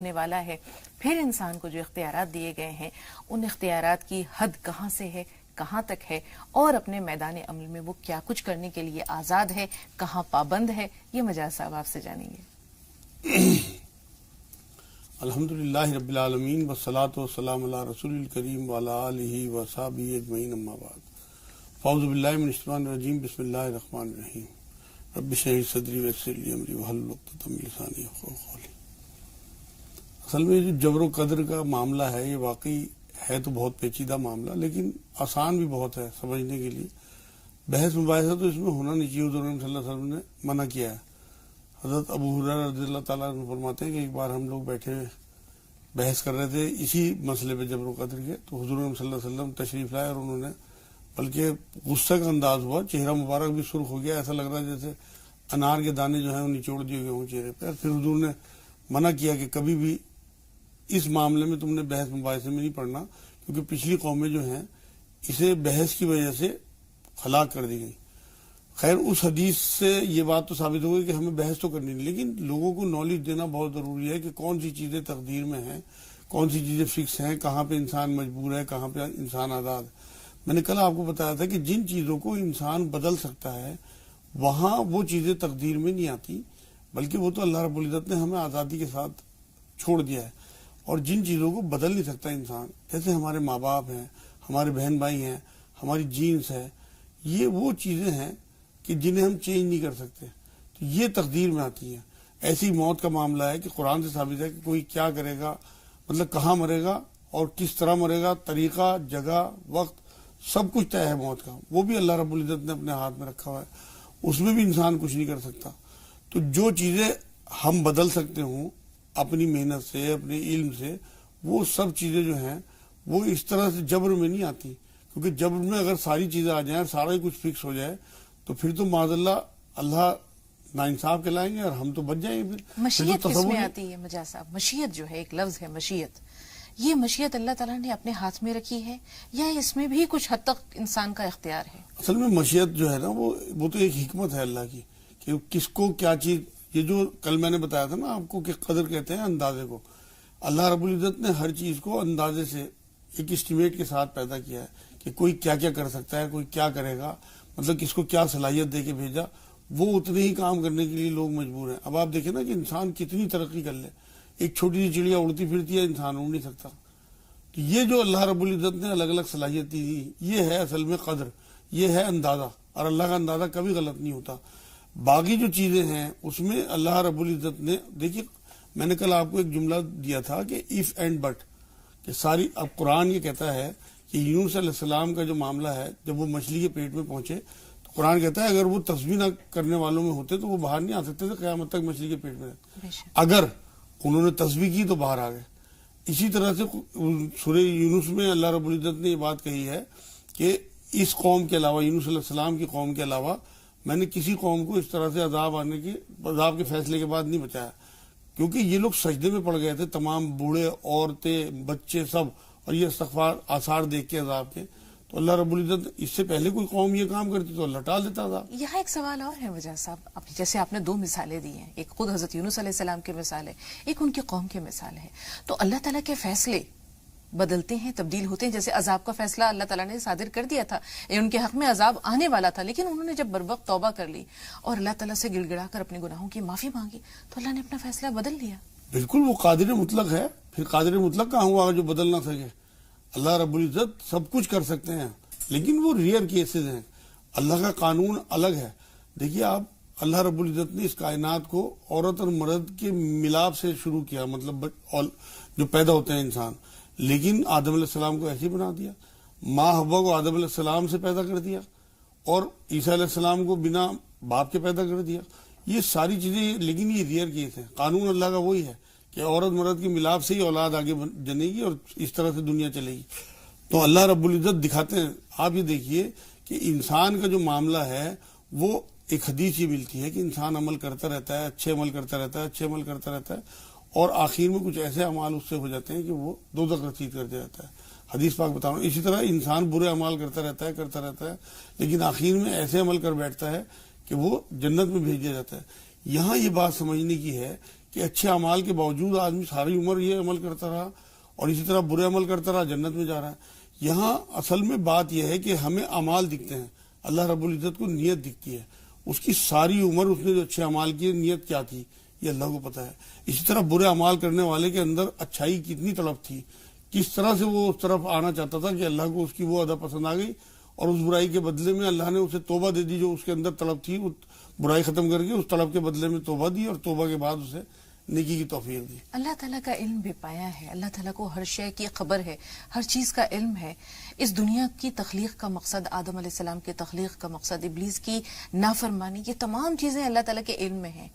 ہونے والا ہے. پھر انسان کو جو اختیارات دیے گئے ہیں ان اختیارات کی حد کہاں سے ہے, کہاں تک ہے, اور اپنے میدان عمل میں وہ کیا کچھ کرنے کے لیے آزاد ہے, کہاں پابند ہے, یہ مجاز صاحب آپ سے جانیں گے. الحمدللہ رب العالمین والصلاة والسلام علی رسول الکریم وعلی آلہ وصحبہ اجمعین اما بعد. اعوذ باللہ من الشیطان الرجیم. بسم اللہ الرحمن الرحیم. رب اشرح لي صدری ویسر لي امری واحلل عقدۃ من لسانی یفقہوا قولی. اصل میں جو جبر و قدر کا معاملہ ہے یہ واقعی ہے تو بہت پیچیدہ معاملہ, لیکن آسان بھی بہت ہے سمجھنے کے لیے. بحث مباحثہ تو اس میں ہونا نہیں چاہیے. حضور صلی اللہ علیہ وسلم نے منع کیا ہے. حضرت ابو ہریرہ رضی اللہ تعالیٰ عنہ فرماتے ہیں کہ ایک بار ہم لوگ بیٹھے بحث کر رہے تھے اسی مسئلے پہ جبر و قدر کے, تو حضور صلی اللہ علیہ وسلم تشریف لائے اور انہوں نے بلکہ غصہ کا انداز ہوا, چہرہ مبارک بھی سرخ ہو گیا, ایسا لگ رہا ہے جیسے انار کے دانے جو ہیں وہ نچوڑ دیے گئے ہوں چہرے پہ. پھر حضور نے منع کیا کہ کبھی بھی اس معاملے میں تم نے بحث مباحثے میں نہیں پڑھنا, کیونکہ پچھلی قومیں جو ہیں اسے بحث کی وجہ سے ہلاک کر دی گئی. خیر اس حدیث سے یہ بات تو ثابت ہو گئی کہ ہمیں بحث تو کرنی نہیں, لیکن لوگوں کو نالج دینا بہت ضروری ہے کہ کون سی چیزیں تقدیر میں ہیں, کون سی چیزیں فکس ہیں, کہاں پہ انسان مجبور ہے, کہاں پہ انسان آزاد ہے. میں نے کل آپ کو بتایا تھا کہ جن چیزوں کو انسان بدل سکتا ہے وہاں وہ چیزیں تقدیر میں نہیں آتی, بلکہ وہ تو اللہ رب العزت نے ہمیں آزادی کے ساتھ چھوڑ دیا ہے. اور جن چیزوں کو بدل نہیں سکتا انسان, جیسے ہمارے ماں باپ ہیں, ہمارے بہن بھائی ہیں, ہماری جینس ہے, یہ وہ چیزیں ہیں کہ جنہیں ہم چینج نہیں کر سکتے, تو یہ تقدیر میں آتی ہیں. ایسی موت کا معاملہ ہے کہ قرآن سے ثابت ہے کہ کوئی کیا کرے گا, مطلب کہاں مرے گا اور کس طرح مرے گا, طریقہ, جگہ, وقت, سب کچھ طے ہے موت کا. وہ بھی اللہ رب العزت نے اپنے ہاتھ میں رکھا ہوا ہے, اس میں بھی انسان کچھ نہیں کر سکتا. تو جو چیزیں ہم بدل سکتے ہوں اپنی محنت سے, اپنے علم سے, وہ سب چیزیں جو ہیں وہ اس طرح سے جبر میں نہیں آتی, کیونکہ جبر میں اگر ساری چیزیں آ جائیں, سارا ہی کچھ فکس ہو جائے, تو پھر تو معاذ اللہ ناانصاف کہلائیں گے اور ہم تو بچ جائیں گے. مشیت کس میں آتی ہے مجاز صاحب؟ مشیت جو ہے ایک لفظ ہے مشیت, یہ مشیت اللہ تعالیٰ نے اپنے ہاتھ میں رکھی ہے یا اس میں بھی کچھ حد تک انسان کا اختیار ہے؟ اصل میں مشیت جو ہے نا وہ تو ایک حکمت ہے اللہ کی کہ کس کو کیا چیز, یہ جو کل میں نے بتایا تھا نا آپ کو کہ قدر کہتے ہیں اندازے کو. اللہ رب العزت نے ہر چیز کو اندازے سے ایک اسٹیمیٹ کے ساتھ پیدا کیا ہے کہ کوئی کیا کیا کر سکتا ہے, کوئی کیا کرے گا, مطلب کس کو کیا صلاحیت دے کے بھیجا, وہ اتنے ہی کام کرنے کے لیے لوگ مجبور ہیں. اب آپ دیکھیں نا کہ انسان کتنی ترقی کر لے, ایک چھوٹی سی چڑیا اڑتی پھرتی ہے, انسان اڑ نہیں سکتا. تو یہ جو اللہ رب العزت نے الگ الگ صلاحیت دی, یہ ہے اصل میں قدر, یہ ہے اندازہ, اور اللہ کا اندازہ کبھی غلط نہیں ہوتا. باقی جو چیزیں ہیں اس میں اللہ رب العزت نے, دیکھیے میں نے کل آپ کو ایک جملہ دیا تھا کہ اف اینڈ بٹ, کہ ساری, اب قرآن یہ کہتا ہے کہ یونس علیہ السلام کا جو معاملہ ہے, جب وہ مچھلی کے پیٹ میں پہنچے تو قرآن کہتا ہے اگر وہ تسبیح نہ کرنے والوں میں ہوتے تو وہ باہر نہیں آ سکتے تھے قیامت تک مچھلی کے پیٹ میں. اگر انہوں نے تسبیح کی تو باہر آ گئے. اسی طرح سے سورہ یونس میں اللہ رب العزت نے یہ بات کہی ہے کہ اس قوم کے علاوہ, یونس علیہ السلام کی قوم کے علاوہ, میں نے کسی قوم کو اس طرح سے عذاب کے فیصلے کے بعد نہیں بچایا, کیونکہ یہ لوگ سجدے میں پڑ گئے تھے, تمام بوڑھے, عورتیں, بچے, سب, اور یہ استغفار آثار دیکھ کے عذاب کے. تو اللہ رب العزت اس سے پہلے کوئی قوم یہ کام کرتی تو اللہ ٹال دیتا عذاب. یہاں ایک سوال اور ہے مجاز صاحب, جیسے آپ نے دو مثالیں دی ہیں, ایک خود حضرت یونس علیہ السلام کی مثال ہے, ایک ان کی قوم کی مثال ہے. تو اللہ تعالیٰ کے فیصلے بدلتے ہیں, تبدیل ہوتے ہیں. جیسے عذاب کا فیصلہ اللہ تعالیٰ نے صادر کر دیا تھا, ان کے حق میں عذاب آنے والا تھا, لیکن انہوں نے جب بروقت توبہ کر لی اور اللہ تعالیٰ سے گڑ گڑا کر اپنے گناہوں کی معافی مانگی تو اللہ نے اپنا فیصلہ بدل دیا. بالکل, وہ قادر مطلق ہے. پھر قادر مطلق کہاں ہوا جو بدل نہ سکے؟ اللہ رب العزت سب کچھ کر سکتے ہیں, لیکن وہ ریئر کیسز ہیں. اللہ کا قانون الگ ہے. دیکھیے آپ, اللہ رب العزت نے اس کائنات کو عورت اور مرد کے ملاپ سے شروع کیا, مطلب جو پیدا ہوتے ہیں انسان, لیکن آدم علیہ السلام کو ایسے ہی بنا دیا. ماں حوا کو آدم علیہ السلام سے پیدا کر دیا, اور عیسیٰ علیہ السلام کو بنا باپ کے پیدا کر دیا. یہ ساری چیزیں, لیکن یہ ریئر کیس ہے. قانون اللہ کا وہی ہے کہ عورت مرد کے ملاپ سے ہی اولاد آگے جنے گی اور اس طرح سے دنیا چلے گی. تو اللہ رب العزت دکھاتے ہیں. آپ یہ دیکھیے کہ انسان کا جو معاملہ ہے وہ ایک حدیث یہ ملتی ہے کہ انسان عمل کرتا رہتا ہے, اچھے عمل کرتا رہتا ہے, اچھے عمل کرتا رہتا ہے, اور آخر میں کچھ ایسے اعمال اس سے ہو جاتے ہیں کہ وہ دوزخ رسید کر دیا جاتا ہے. حدیث پاک بتاؤں. اسی طرح انسان برے اعمال کرتا رہتا ہے, لیکن آخر میں ایسے عمل کر بیٹھتا ہے کہ وہ جنت میں بھیج دیا جاتا ہے. یہاں یہ بات سمجھنے کی ہے کہ کہ اچھے اعمال کے باوجود آدمی ساری عمر یہ عمل کرتا رہا اور اسی طرح برے عمل کرتا رہا، جنت میں جا رہا ہے۔ یہاں اصل میں بات یہ ہے کہ ہمیں اعمال دکھتے ہیں، اللہ رب العزت کو نیت دکھتی ہے۔ اس کی ساری عمر اس نے جو اچھے اعمال کیے، نیت کیا تھی یہ اللہ کو پتا ہے۔ اسی طرح برے اعمال کرنے والے کے اندر اچھائی کتنی طلب تھی، کس طرح سے وہ اس طرف آنا چاہتا تھا کہ اللہ کو اس کی وہ ادا پسند آ گئی، اور اس برائی کے بدلے میں اللہ نے اسے توبہ دے دی۔ جو اس کے اندر طلب تھی وہ برائی ختم کر کے اس طلب کے بدلے میں توبہ دی، اور توبہ کے بعد اسے نیکی کی توفیق دی۔ اللہ تعالیٰ کا علم بے پایا ہے، اللہ تعالیٰ کو ہر شے کی خبر ہے، ہر چیز کا علم ہے۔ اس دنیا کی تخلیق کا مقصد، آدم علیہ السلام کی تخلیق کا مقصد، ابلیس کی نافرمانی، یہ تمام چیزیں اللہ تعالیٰ کے علم میں ہیں۔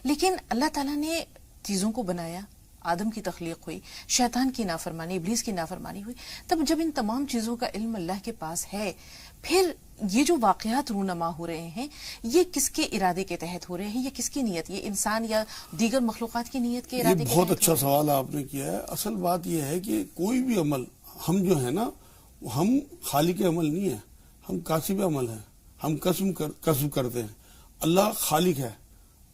لیکن اللہ تعالیٰ نے چیزوں کو بنایا، آدم کی تخلیق ہوئی، شیطان کی نافرمانی، ابلیس کی نافرمانی ہوئی، تب جب ان تمام چیزوں کا علم اللہ کے پاس ہے، پھر یہ جو واقعات رونما ہو رہے ہیں یہ کس کے ارادے کے تحت ہو رہے ہیں، یہ کس کی نیت، یہ انسان یا دیگر مخلوقات کی نیت کے ارادے کے تحت؟ یہ بہت اچھا سوال آپ نے کیا ہے۔ اصل بات یہ ہے کہ کوئی بھی عمل ہم جو ہے نا، ہم خالق عمل نہیں ہے، ہم کاسب عمل ہیں، ہم کسب کرتے ہیں۔ اللہ خالق ہے،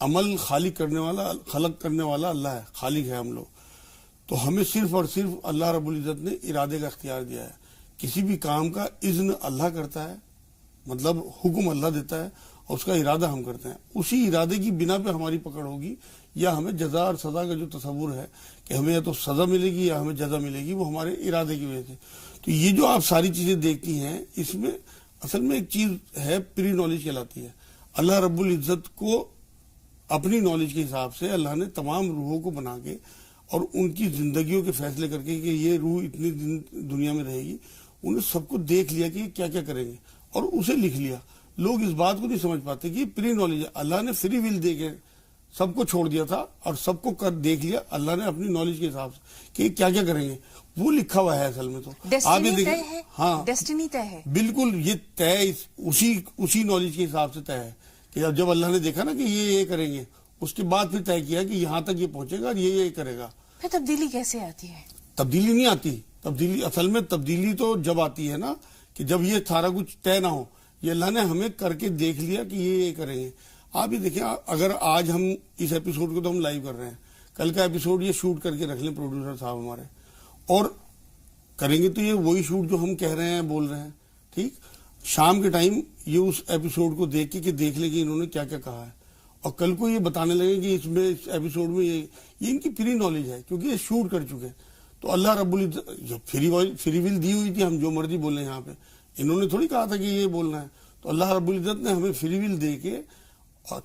عمل خالق کرنے والا، خلق کرنے والا اللہ ہے، خالق ہے ہم لوگ۔ تو ہمیں صرف اور صرف اللہ رب العزت نے ارادے کا اختیار دیا ہے۔ کسی بھی کام کا اذن اللہ کرتا ہے، مطلب حکم اللہ دیتا ہے، اور اس کا ارادہ ہم کرتے ہیں۔ اسی ارادے کی بنا پہ ہماری پکڑ ہوگی، یا ہمیں جزا اور سزا کا جو تصور ہے کہ ہمیں یا تو سزا ملے گی یا ہمیں جزا ملے گی، وہ ہمارے ارادے کی وجہ سے۔ تو یہ جو آپ ساری چیزیں دیکھتی ہیں، اس میں اصل میں ایک چیز ہے، پری نالج کہلاتی ہے۔ اللہ رب العزت کو اپنی نالج کے حساب سے اللہ نے تمام روحوں کو بنا کے اور ان کی زندگیوں کے فیصلے کر کے کہ یہ روح اتنی دن دنیا میں رہے گی، انہیں سب کو دیکھ لیا کہ یہ کیا کیا کریں گے اور اسے لکھ لیا۔ لوگ اس بات کو نہیں سمجھ پاتے کہ یہ پری نالج ہے۔ اللہ نے فری ول دے کے سب کو چھوڑ دیا تھا اور سب کو کر دیکھ لیا اللہ نے اپنی نالج کے حساب سے کہ یہ کیا کیا کریں گے، وہ لکھا ہوا ہے اصل میں۔ تو آپ یہ دیکھیں، ہاں ڈیسٹنی طے ہے، بالکل یہ طے اسی نالج کے حساب سے طے ہے کہ جب اللہ نے دیکھا نا کہ یہ کریں گے، اس کے بعد پھر طے کیا کہ یہاں تک یہ پہنچے گا اور یہ کرے گا۔ پھر تبدیلی کیسے آتی ہے؟ تبدیلی نہیں آتی۔ تبدیلی اصل میں تبدیلی تو جب آتی ہے نا کہ جب یہ سارا کچھ طے نہ ہو، یہ اللہ نے ہمیں کر کے دیکھ لیا کہ یہ کریں گے۔ آپ یہ دیکھیں، اگر آج ہم اس ایپیسوڈ کو تو ہم لائیو کر رہے ہیں، کل کا ایپیسوڈ یہ شوٹ کر کے رکھ لیں پروڈیوسر صاحب ہمارے، اور کریں گے تو یہ وہی شوٹ جو ہم کہہ رہے ہیں، بول رہے ہیں، ٹھیک۔ شام کے ٹائم یہ اس ایپیسوڈ کو دیکھ کے دیکھ لیں کہ انہوں نے کیا کیا کہا ہے، اور کل کو یہ بتانے لگے کہ اس ایپیسوڈ میں یہ ان کی پری نالج ہے کیونکہ یہ شوٹ کر چکے۔ تو اللہ رب العزت جو فری ول دی ہوئی تھی، ہم جو مرضی بولیں یہاں پہ، انہوں نے تھوڑی کہا تھا کہ یہ بولنا ہے۔ تو اللہ رب العزت نے ہمیں فری ول دے کے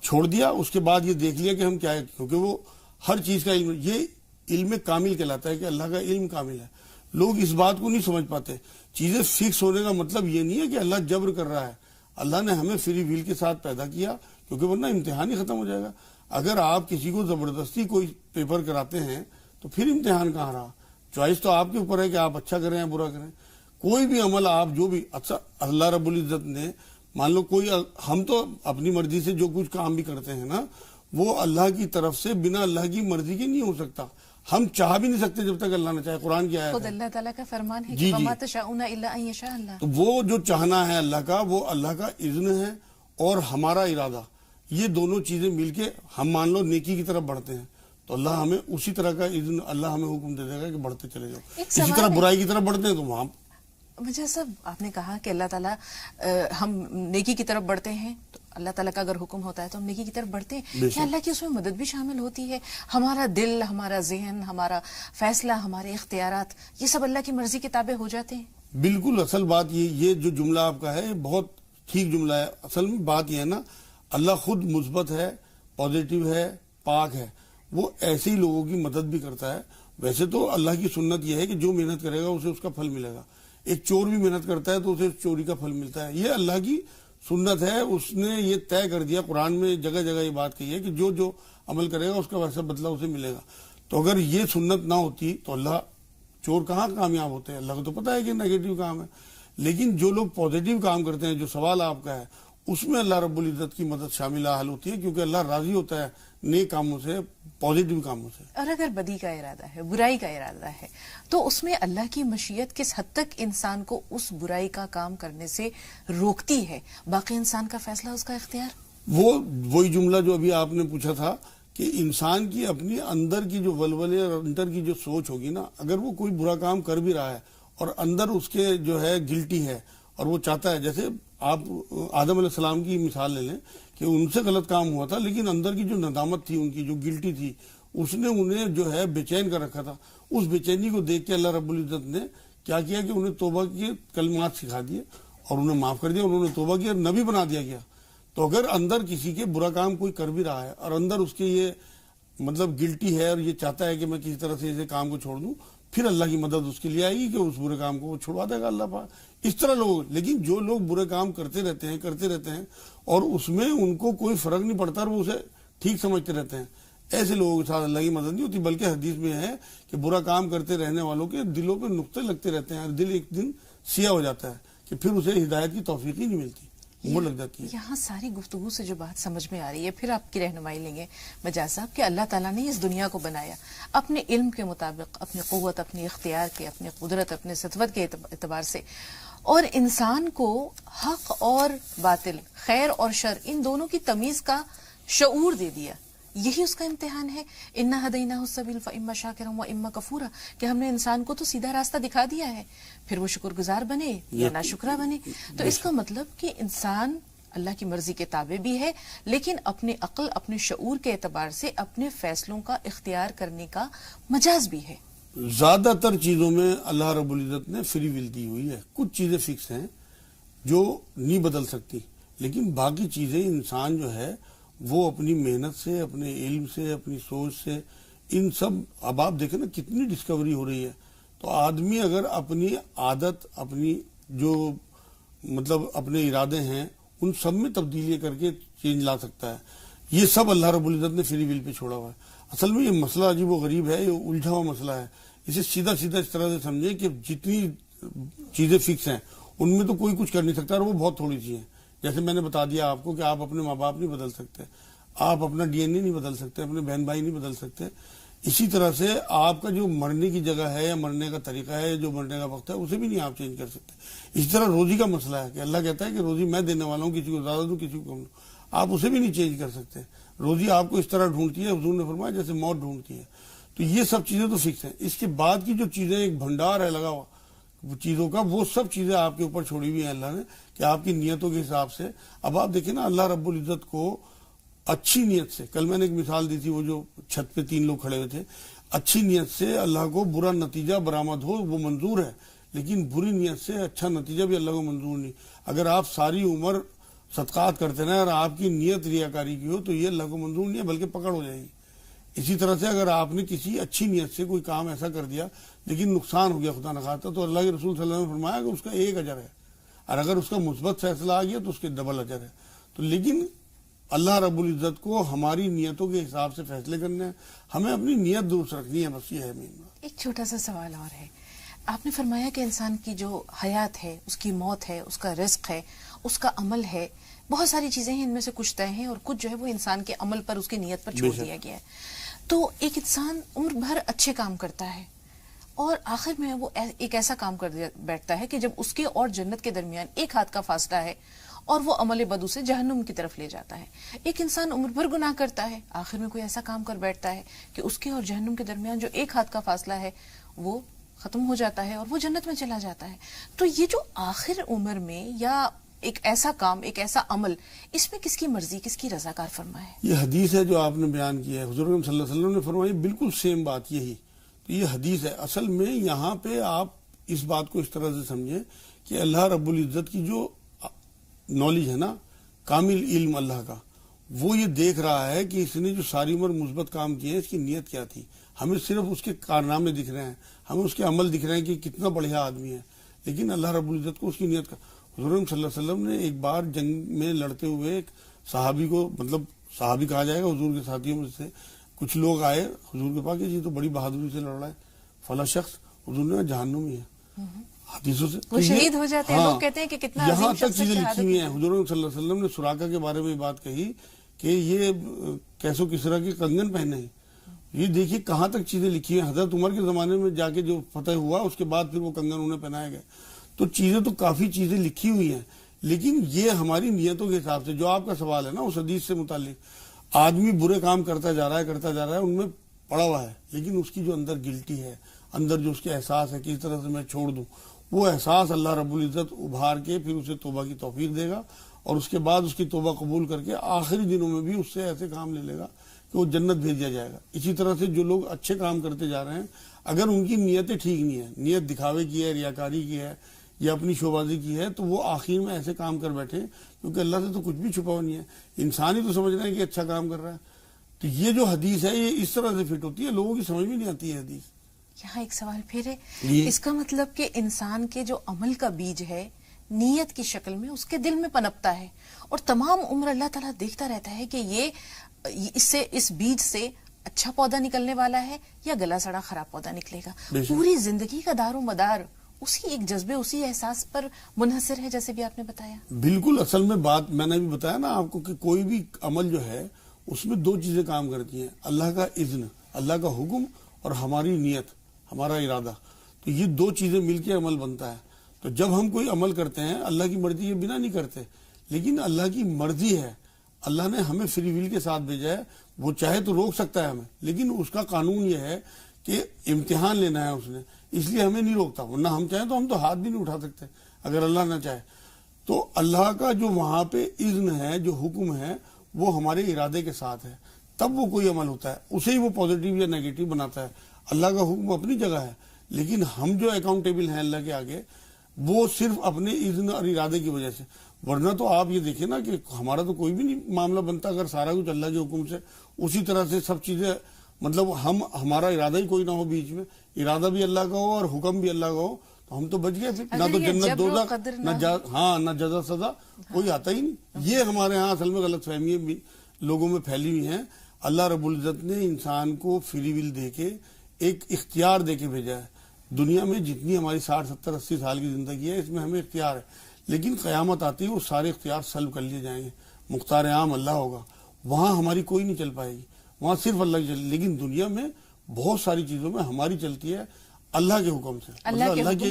چھوڑ دیا، اس کے بعد یہ دیکھ لیا کہ ہم کیا ہے، کیونکہ وہ ہر چیز کا علم، یہ علم کامل کہلاتا ہے کہ اللہ کا علم کامل ہے۔ لوگ اس بات کو نہیں سمجھ پاتے۔ چیزیں فکس ہونے کا مطلب یہ نہیں ہے کہ اللہ جبر کر رہا ہے، اللہ نے ہمیں فری ول کے ساتھ پیدا کیا، کیونکہ ورنہ امتحان ہی ختم ہو جائے گا۔ اگر آپ کسی کو زبردستی کوئی پیپر کراتے ہیں تو پھر امتحان کہاں رہا؟ چوائس تو آپ کے اوپر ہے کہ آپ اچھا کریں یا برا کریں۔ کوئی بھی عمل آپ جو بھی اچھا، اللہ رب العزت نے مان لو کوئی، ہم تو اپنی مرضی سے جو کچھ کام بھی کرتے ہیں نا، وہ اللہ کی طرف سے بنا اللہ کی مرضی کے نہیں ہو سکتا۔ ہم چاہ بھی نہیں سکتے جب تک اللہ نہ چاہے۔ قرآن کی آیت ہے، خود اللہ تعالیٰ کا فرمان ہے جی کہ وَمَا تَشَاءُونَ إِلَّا أَن يَشَاءَ اللَّهُ۔ تو وہ جو چاہنا ہے اللہ کا، وہ اللہ کا اذن ہے اور ہمارا ارادہ، یہ دونوں چیزیں مل کے ہم مان لو نیکی کی طرف بڑھتے ہیں تو اللہ ہمیں اسی طرح کا اذن، اللہ ہمیں حکم دے دے گا کہ بڑھتے چلے جاؤ۔ اسی طرح برائی کی طرف بڑھتے ہیں تو وہاں مجھے صاحب آپ نے کہا کہ اللہ تعالیٰ ہم نیکی کی طرف بڑھتے ہیں، تو اللہ تعالیٰ کا اگر حکم ہوتا ہے تو ہم نیکی کی طرف بڑھتے ہیں، کیا اللہ کی اس میں مدد بھی شامل ہوتی ہے؟ ہمارا دل، ہمارا ذہن، ہمارا فیصلہ، ہمارے اختیارات، یہ سب اللہ کی مرضی کے تابع ہو جاتے ہیں؟ بالکل۔ اصل بات یہ جو جملہ آپ کا ہے بہت ٹھیک جملہ ہے۔ اصل میں بات یہ ہے نا، اللہ خود مثبت ہے، پازیٹیو ہے، پاک ہے، وہ ایسے ہی لوگوں کی مدد بھی کرتا ہے۔ ویسے تو اللہ کی سنت یہ ہے کہ جو محنت کرے گا اسے اس کا پھل ملے گا۔ ایک چور بھی محنت کرتا ہے تو اسے چوری کا پھل ملتا ہے۔ یہ اللہ کی سنت ہے، اس نے یہ طے کر دیا۔ قرآن میں جگہ جگہ یہ بات کہی ہے کہ جو عمل کرے گا اس کا ویسا بدلہ اسے ملے گا۔ تو اگر یہ سنت نہ ہوتی تو اللہ، چور کہاں کامیاب ہوتے ہیں؟ اللہ کو تو پتا ہے کہ نیگیٹو کام ہے، لیکن جو لوگ پازیٹیو کام کرتے ہیں، جو سوال آپ کا ہے، اس میں اللہ رب العزت کی مدد شامل حال ہوتی ہے، کیونکہ اللہ راضی ہوتا ہے نیک کاموں سے، پازیٹیو کاموں سے۔ اور اگر بدی کا ارادہ ہے، برائی کا ارادہ ہے، تو اس میں اللہ کی مشیت کس حد تک انسان کو اس برائی کا کام کرنے سے روکتی ہے؟ باقی انسان کا فیصلہ، اس کا اختیار؟ وہی جملہ جو ابھی آپ نے پوچھا تھا کہ انسان کی اپنی اندر کی جو ولولے اور اندر کی جو سوچ ہوگی نا، اگر وہ کوئی برا کام کر بھی رہا ہے اور اندر اس کے جو ہے گلٹی ہے اور وہ چاہتا ہے، جیسے آپ آدم علیہ السلام کی مثال لے لیں کہ ان سے غلط کام ہوا تھا، لیکن اندر کی جو ندامت تھی، ان کی جو گلٹی تھی، اس نے انہیں جو ہے بے چین کر رکھا تھا. اس بے چینی کو دیکھ کے اللہ رب العزت نے کیا کیا کہ انہیں توبہ کے کلمات سکھا دیے اور انہیں معاف کر دیا، انہوں نے توبہ کی اور نبی بنا دیا گیا. تو اگر اندر کسی کے برا کام کوئی کر بھی رہا ہے اور اندر اس کے یہ مطلب گلٹی ہے اور یہ چاہتا ہے کہ میں کسی طرح سے اسے کام کو چھوڑ دوں، پھر اللہ کی مدد اس کے لیے آئے گی کہ اس برے کام کو وہ چھڑوا دے گا اللہ پاک. اس طرح لوگ، لیکن جو لوگ برے کام کرتے رہتے ہیں اور اس میں ان کو کوئی فرق نہیں پڑتا اور وہ اسے ٹھیک سمجھتے رہتے ہیں، ایسے لوگوں کے ساتھ اللہ کی مدد نہیں ہوتی. بلکہ حدیث میں ہے کہ برا کام کرتے رہنے والوں کے دلوں پہ نقطے لگتے رہتے ہیں اور دل ایک دن سیاہ ہو جاتا ہے کہ پھر اسے ہدایت کی توفیق ہی نہیں ملتی، عمر لگ جاتی ہے. یہاں ساری گفتگو سے جو بات سمجھ میں آ رہی ہے، پھر آپ کی رہنمائی لیں گے مجاز صاحب، کہ اللہ تعالیٰ نے اس دنیا کو بنایا اپنے علم کے مطابق، اپنی قوت، اپنی اختیار کے، اپنی قدرت، اپنے سطوت کے اعتبار سے، اور انسان کو حق اور باطل، خیر اور شر، ان دونوں کی تمیز کا شعور دے دیا. یہی اس کا امتحان ہے. انا ہدیناہ السبیل فاما شاکرا واما کفورا، کہ ہم نے انسان کو تو سیدھا راستہ دکھا دیا ہے، پھر وہ شکر گزار بنے یا ناشکرا بنے. تو اس کا مطلب کہ انسان اللہ کی مرضی کے تابع بھی ہے، لیکن اپنی عقل، اپنے شعور کے اعتبار سے اپنے فیصلوں کا اختیار کرنے کا مجاز بھی ہے. زیادہ تر چیزوں میں اللہ رب العزت نے فری ول دی ہوئی ہے. کچھ چیزیں فکس ہیں جو نہیں بدل سکتی، لیکن باقی چیزیں انسان جو ہے وہ اپنی محنت سے، اپنے علم سے، اپنی سوچ سے، ان سب، اب آپ دیکھیں نا کتنی ڈسکوری ہو رہی ہے. تو آدمی اگر اپنی عادت، اپنی جو مطلب اپنے ارادے ہیں، ان سب میں تبدیلی کر کے چینج لا سکتا ہے. یہ سب اللہ رب العزت نے فری ول پہ چھوڑا ہوا ہے. اصل میں یہ مسئلہ عجیب و غریب ہے، یہ الجھا ہوا مسئلہ ہے. اسے سیدھا سیدھا اس طرح سے سمجھے کہ جتنی چیزیں فکس ہیں ان میں تو کوئی کچھ کر نہیں سکتا، اور وہ بہت تھوڑی سی ہیں. جیسے میں نے بتا دیا آپ کو کہ آپ اپنے ماں باپ نہیں بدل سکتے، آپ اپنا ڈی این اے نہیں بدل سکتے، اپنے بہن بھائی نہیں بدل سکتے. اسی طرح سے آپ کا جو مرنے کی جگہ ہے یا مرنے کا طریقہ ہے، جو مرنے کا وقت ہے، اسے بھی نہیں آپ چینج کر سکتے. اسی طرح روزی کا مسئلہ ہے کہ اللہ کہتا ہے کہ روزی میں دینے والا ہوں، کسی کو زیادہ دوں، کسی کو کم دوں، آپ اسے بھی نہیں چینج کر سکتے. روزی آپ کو اس طرح ڈھونڈتی ہے، حضور نے فرمایا جیسے موت ڈھونڈتی ہے. تو یہ سب چیزیں تو فکس ہیں. اس کے بعد کی جو چیزیں، ایک بھنڈار ہے لگا ہوا چیزوں کا، وہ سب چیزیں آپ کے اوپر چھوڑی ہوئی ہیں اللہ نے کہ آپ کی نیتوں کے حساب سے. اب آپ دیکھیں نا، اللہ رب العزت کو اچھی نیت سے، کل میں نے ایک مثال دی تھی، وہ جو چھت پہ 3 لوگ کھڑے ہوئے تھے، اچھی نیت سے اللہ کو برا نتیجہ برآمد ہو وہ منظور ہے، لیکن بری نیت سے اچھا نتیجہ بھی اللہ کو منظور نہیں. اگر آپ ساری عمر صدقات کرتے رہیں اور آپ کی نیت ریاکاری کی ہو تو یہ اللہ کو منظور نہیں ہے، بلکہ پکڑ ہو جائے گی. اسی طرح سے اگر آپ نے کسی اچھی نیت سے کوئی کام ایسا کر دیا لیکن نقصان ہو گیا خدا نخواستہ، تو اللہ کے رسول صلی اللہ علیہ وسلم نے فرمایا کہ اس کا 1 اجر ہے، اور اگر اس کا مثبت فیصلہ آ گیا تو اس کے ڈبل اجر ہے. تو لیکن اللہ رب العزت کو ہماری نیتوں کے حساب سے فیصلے کرنے ہیں، ہمیں اپنی نیت درست رکھنی ہے، بس یہ ہے مین بات. ایک چھوٹا سا سوال اور ہے. آپ نے فرمایا کہ انسان کی جو حیات ہے، اس کی موت ہے، اس کا رزق ہے، اس کا عمل ہے، بہت ساری چیزیں ہیں، ان میں سے کچھ طے ہیں اور کچھ جو ہے وہ انسان کے عمل پر، اس کی نیت پر چھوڑ دیا گیا ہے. تو ایک انسان عمر بھر اچھے کام کرتا ہے اور آخر میں وہ ایک ایسا کام کر بیٹھتا ہے کہ جب اس کے اور جنت کے درمیان 1 ہاتھ کا فاصلہ ہے اور وہ عمل بد اسے جہنم کی طرف لے جاتا ہے. ایک انسان عمر بھر گناہ کرتا ہے، آخر میں کوئی ایسا کام کر بیٹھتا ہے کہ اس کے اور جہنم کے درمیان جو 1 ہاتھ کا فاصلہ ہے وہ ختم ہو جاتا ہے اور وہ جنت میں چلا جاتا ہے. تو یہ جو آخر عمر میں یا ایک ایسا کام، ایک ایسا عمل، اس میں کس کی مرضی، کس کی رضا کار فرما ہے؟ یہ حدیث ہے جو آپ نے بیان کیا ہے، حضور صلی اللہ علیہ وسلم نے فرمائی، بالکل سیم بات یہی. تو یہ حدیث ہے. اصل میں یہاں پہ آپ اس بات کو اس طرح سے سمجھیں کہ اللہ رب العزت کی جو نالج ہے نا، کامل علم اللہ کا، وہ یہ دیکھ رہا ہے کہ اس نے جو ساری عمر مثبت کام کیے ہیں، اس کی نیت کیا تھی. ہمیں صرف اس کے کارنامے دکھ رہے ہیں، ہمیں اس کے عمل دکھ رہے ہیں کہ کتنا بڑھیا آدمی ہے، لیکن اللہ رب العزت کو اس کی نیت کا. حضور صلی اللہ علیہ وسلم نے ایک بار جنگ میں لڑتے ہوئے ایک صحابی کو، مطلب صحابی کہا جائے گا، حضور کے ساتھیوں میں سے کچھ لوگ آئے حضور کے پاس کہ یہ تو بڑی بہادری سے لڑ رہا ہے فلاں شخص. حضور نے جہنم ہی ہے حدیثوں سے، وہ شہید ہو جاتے ہیں. لوگ کہتے ہیں کہ کتنا یہاں تک چیزیں لکھی ہوئی ہیں. حضور صلی اللہ علیہ وسلم نے سراقہ کے بارے میں بات کہی کہ یہ کیسو کسرا کے کنگن پہنے ہیں. یہ دیکھیے کہاں تک چیزیں لکھی ہیں. حضرت عمر کے زمانے میں جا کے جو فتح ہوا، اس کے بعد پھر وہ کنگن انہیں پہنائے گئے. تو چیزیں تو کافی چیزیں لکھی ہوئی ہیں، لیکن یہ ہماری نیتوں کے حساب سے. جو آپ کا سوال ہے نا اس حدیث سے متعلق، آدمی برے کام کرتا جا رہا ہے ان میں پڑا ہوا ہے، لیکن اس کی جو اندر گلٹی ہے، اندر جو اس کے احساس ہے کس طرح سے میں چھوڑ دوں، وہ احساس اللہ رب العزت ابھار کے پھر اسے توبہ کی توفیق دے گا، اور اس کے بعد اس کی توبہ قبول کر کے آخری دنوں میں بھی اس سے ایسے کام لے لے گا کہ وہ جنت بھیج دیا جائے گا۔ اسی طرح سے جو لوگ اچھے کام کرتے جا رہے ہیں، اگر ان کی نیتیں ٹھیک نہیں ہیں، نیت دکھاوے کی ہے، ریاکاری کی ہے یا اپنی شوبازی کی ہے، تو وہ آخر میں ایسے کام کر بیٹھے، کیونکہ اللہ سے تو کچھ بھی چھپا ہوا نہیں ہے، انسان ہی تو سمجھ رہے ہیں کہ اچھا کام کر رہا ہے۔ تو یہ جو حدیث ہے یہ اس طرح سے فٹ ہوتی ہے، لوگوں کی سمجھ میں نہیں آتی ہے حدیث۔ یہاں ایک سوال پھر ہے، جی۔ اس کا مطلب کہ انسان کے جو عمل کا بیج ہے نیت کی شکل میں اس کے دل میں پنپتا ہے، اور تمام عمر اللہ تعالیٰ دیکھتا رہتا ہے کہ اس بیج سے اچھا پودا نکلنے والا ہے یا گلا سڑا خراب پودا نکلے گا۔ پوری زندگی کا دار و مدار اسی ایک جذبے، اسی احساس پر منحصر ہے، جیسے بھی آپ نے بتایا۔ بالکل، اصل میں بات میں نے بھی بتایا نا آپ کو کہ کوئی بھی عمل جو ہے اس میں دو چیزیں کام کرتی ہیں، اللہ کا اذن، اللہ کا حکم، اور ہماری نیت، ہمارا ارادہ۔ تو یہ دو چیزیں مل کے عمل بنتا ہے۔ تو جب ہم کوئی عمل کرتے ہیں اللہ کی مرضی کے بنا نہیں کرتے، لیکن اللہ کی مرضی ہے، اللہ نے ہمیں فری ول کے ساتھ بھیجا ہے، وہ چاہے تو روک سکتا ہے ہمیں، لیکن اس کا قانون یہ ہے کہ امتحان لینا ہے اس نے، اس لیے ہمیں نہیں روکتا، ورنہ ہم چاہیں تو ہم تو ہاتھ بھی نہیں اٹھا سکتے اگر اللہ نہ چاہے۔ تو اللہ کا جو وہاں پہ اذن ہے، جو حکم ہے، وہ ہمارے ارادے کے ساتھ ہے، تب وہ کوئی عمل ہوتا ہے، اسے ہی وہ پازیٹیو یا نیگیٹو بناتا ہے۔ اللہ کا حکم اپنی جگہ ہے، لیکن ہم جو اکاؤنٹیبل ہیں اللہ کے آگے، وہ صرف اپنے اذن اور ارادے کی وجہ سے۔ ورنہ تو آپ یہ دیکھیں نا کہ ہمارا تو کوئی بھی نہیں معاملہ بنتا اگر سارا کچھ اللہ کے حکم سے، اسی طرح سے سب چیزیں، مطلب ہمارا ارادہ ہی کوئی نہ ہو بیچ میں، ارادہ بھی اللہ کا ہو اور حکم بھی اللہ کا ہو، تو ہم تو بچ گئے پھر، نہ تو جنت دوزخ، نہ جزا سزا، کوئی آتا ہی نہیں۔ یہ ہمارے ہاں اصل میں غلط فہمیاں بھی لوگوں میں پھیلی ہوئی ہیں۔ اللہ رب العزت نے انسان کو فری ول دے کے ایک اختیار دے کے بھیجا ہے۔ دنیا میں جتنی ہماری 60 70 80 سال کی زندگی ہے، اس میں ہمیں اختیار ہے، لیکن قیامت آتی ہے وہ سارے اختیار سلب کر لیے جائیں گے، مختار عام اللہ ہوگا، وہاں ہماری کوئی نہیں چل پائے گی، وہاں صرف اللہ کی چلے۔ لیکن دنیا میں بہت ساری چیزوں میں ہماری چلتی ہے اللہ کے حکم سے، اللہ کی مرضی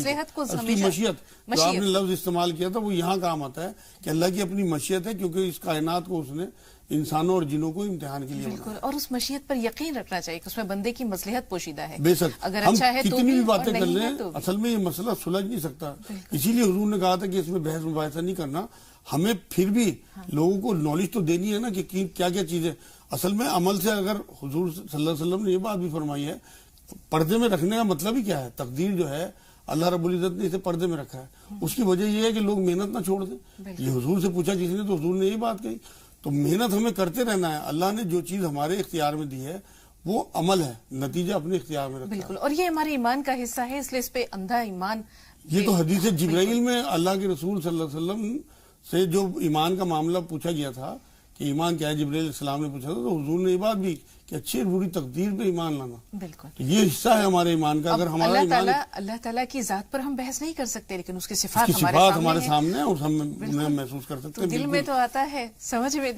سے، اس کی مشیت، جو آپ نے لفظ استعمال کیا تھا وہ یہاں کام آتا ہے کہ اللہ کی اپنی مشیت ہے، کیونکہ اس کائنات کو اس نے انسانوں اور جنوں کو امتحان کے لیے بنایا۔ بالکل، اور اس مشیت پر یقین رکھنا چاہیے کہ اس میں بندے کی مصلحت پوشیدہ ہے۔ بے شک، اگر ہم اچھا ہے تو کتنی بھی باتیں کر نہیں لیں، ہے تو اصل میں یہ مسئلہ سلجھ نہیں سکتا، اسی لیے حضور نے کہا تھا کہ اس میں بحث مباحثہ نہیں کرنا۔ ہمیں پھر بھی لوگوں کو نالج تو دینی ہے نا کہ کیا کیا چیزیں، اصل میں عمل سے، اگر حضور صلی اللہ علیہ وسلم نے یہ بات بھی فرمائی ہے، پردے میں رکھنے کا مطلب ہی کیا ہے؟ تقدیر جو ہے اللہ رب العزت نے اسے پردے میں رکھا ہے، اس کی وجہ یہ ہے کہ لوگ محنت نہ چھوڑ دیں۔ یہ حضور سے پوچھا کسی نے تو حضور نے یہی بات کہی، تو محنت ہمیں کرتے رہنا ہے۔ اللہ نے جو چیز ہمارے اختیار میں دی ہے وہ عمل ہے، نتیجہ اپنے اختیار میں رکھا ہے۔ بالکل، اور یہ ہمارے ایمان کا حصہ ہے، اس لیے اس پہ اندھا ایمان۔ یہ تو حدیث جبرائیل میں اللہ کے رسول صلی اللہ علیہ وسلم سے جو ایمان کا معاملہ پوچھا گیا تھا کہ ایمان کیا ہے، جبرائیل علیہ السلام نے پوچھا تھا، تو حضور نے یہ بات بھی کہ اچھی اور بری تقدیر پہ ایمان لانا، بالکل، تو یہ حصہ ہے ہمارے ایمان کا۔ اگر ہمارا ایمان، اللہ تعالیٰ کی ذات پر ہم بحث نہیں کر سکتے، لیکن اس کی صفات ہمارے سامنے ہے اور ہم انہیں محسوس کر سکتے ہیں۔ دل میں تو آتا ہے سمجھ میں،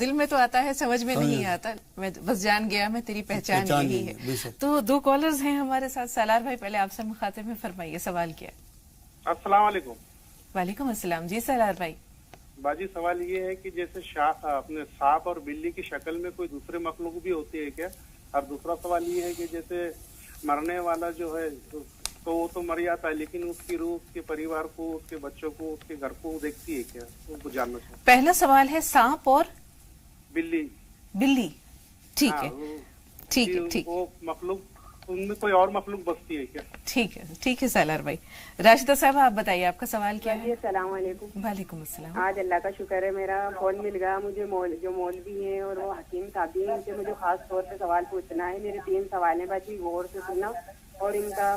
دل میں تو آتا ہے سمجھ میں نہیں آتا، میں بس جان گیا میں تیری پہچان یہی ہے۔ تو دو کالرز ہیں ہمارے ساتھ۔ سالار بھائی، پہلے آپ سے مخاطب میں فرمائیے، سوال کیا؟ السلام علیکم۔ وعلیکم السلام جی سالار بھائی۔ باجی سوال یہ ہے کہ جیسے اپنے سانپ اور بلی کی شکل میں کوئی دوسرے مخلوق بھی ہوتی ہے کیا؟ اور دوسرا سوال یہ ہے کہ جیسے مرنے والا جو ہے تو وہ تو مر جاتا ہے، لیکن اس کی روح اس کے پریوار کو، اس کے بچوں کو، اس کے گھر کو دیکھتی ہے کیا؟ ان کو جاننا چاہیے۔ پہلا سوال ہے سانپ اور بلی۔ بلی، ٹھیک ہے ٹھیک ہے، ٹھیک، وہ مخلوق، ان میں کوئی اور مخلوق بستی ہے کیا؟ ٹھیک ہے ٹھیک ہے سالار بھائی۔ راشدہ صاحب آپ بتائیے، آپ کا سوال کیا ہے؟ السلام علیکم۔ وعلیکم السلام۔ آج اللہ کا شکر ہے میرا فون مل گیا مجھے، جو مولوی ہیں اور وہ حکیم صاحب ہیں، ان سے مجھے خاص طور سے سوال پوچھنا ہے۔ میرے 3 سوال ہیں باجی، غور سے سننا اور ان کا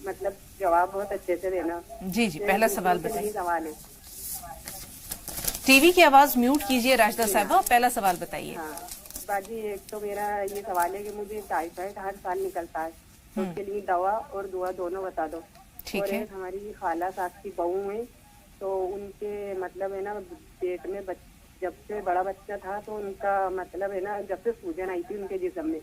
مطلب جواب بہت اچھے سے دینا۔ جی جی، پہلا سوال بتائیے۔ سوال ہے، ٹی وی کی آواز میوٹ کیجیے راشدہ صاحبہ، پہلا سوال بتائیے۔ ہاں باجی، ایک تو میرا یہ سوال ہے کہ مجھے ٹائیفائڈ ہر سال نکلتا ہے، تو اس کے لیے دوا اور دعا دونوں بتا دو۔ اور ایک ہماری خالہ ساس کی بہو ہیں، تو ان کے مطلب ہے نا پیٹ میں جب سے بڑا بچہ تھا تو ان کا مطلب ہے نا جب سے سوجن آئی تھی ان کے جسم میں،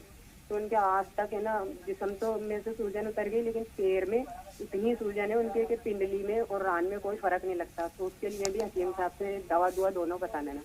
تو ان کے آج تک ہے نا جسم تو میں سے سوجن اتر گئی، لیکن پیر میں اتنی سوجن ہے ان کے کہ پنڈلی میں اور ران میں کوئی فرق نہیں لگتا۔ تو اس کے لیے بھی حکیم صاحب سے دوا دعا دونوں بتا لینا۔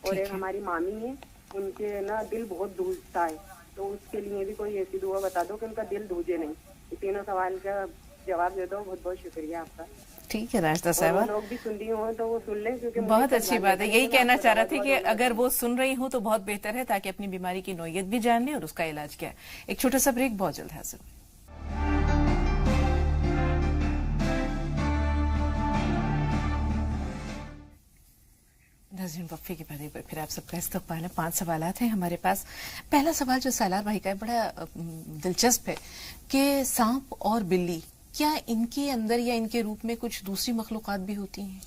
اور ایک ہماری مامی ہے، ان کے نا دل بہت دھوجتا ہے، تو اس کے لیے بھی کوئی ایسی دعا بتا دو کہ ان کا دل دھوجے نہیں. یہ تینوں سوال کا جواب دے دو. بہت بہت شکریہ آپ کا. ٹھیک ہے راشدہ اور صاحبہ، وہ لوگ بھی سن رہی ہوں تو وہ سن لیں، کیونکہ بہت اچھی بات ہے. یہی کہنا چاہ رہا تھا کہ اگر وہ سن رہی ہوں تو بہت بہتر ہے، تاکہ اپنی بیماری کی نوعیت بھی جان لیں اور اس کا علاج کیا ہے. ایک چھوٹا سا بریک، بہت جلد حاصل. ناظرین، وقفے کے بعد ایک بار پھر آپ سب کا استقبال ہے. 5 سوالات ہیں ہمارے پاس. پہلا سوال جو سالار بھائی کا ہے بڑا دلچسپ ہے کہ سانپ اور بلی، کیا ان کے اندر یا ان کے روپ میں کچھ دوسری مخلوقات بھی ہوتی ہیں؟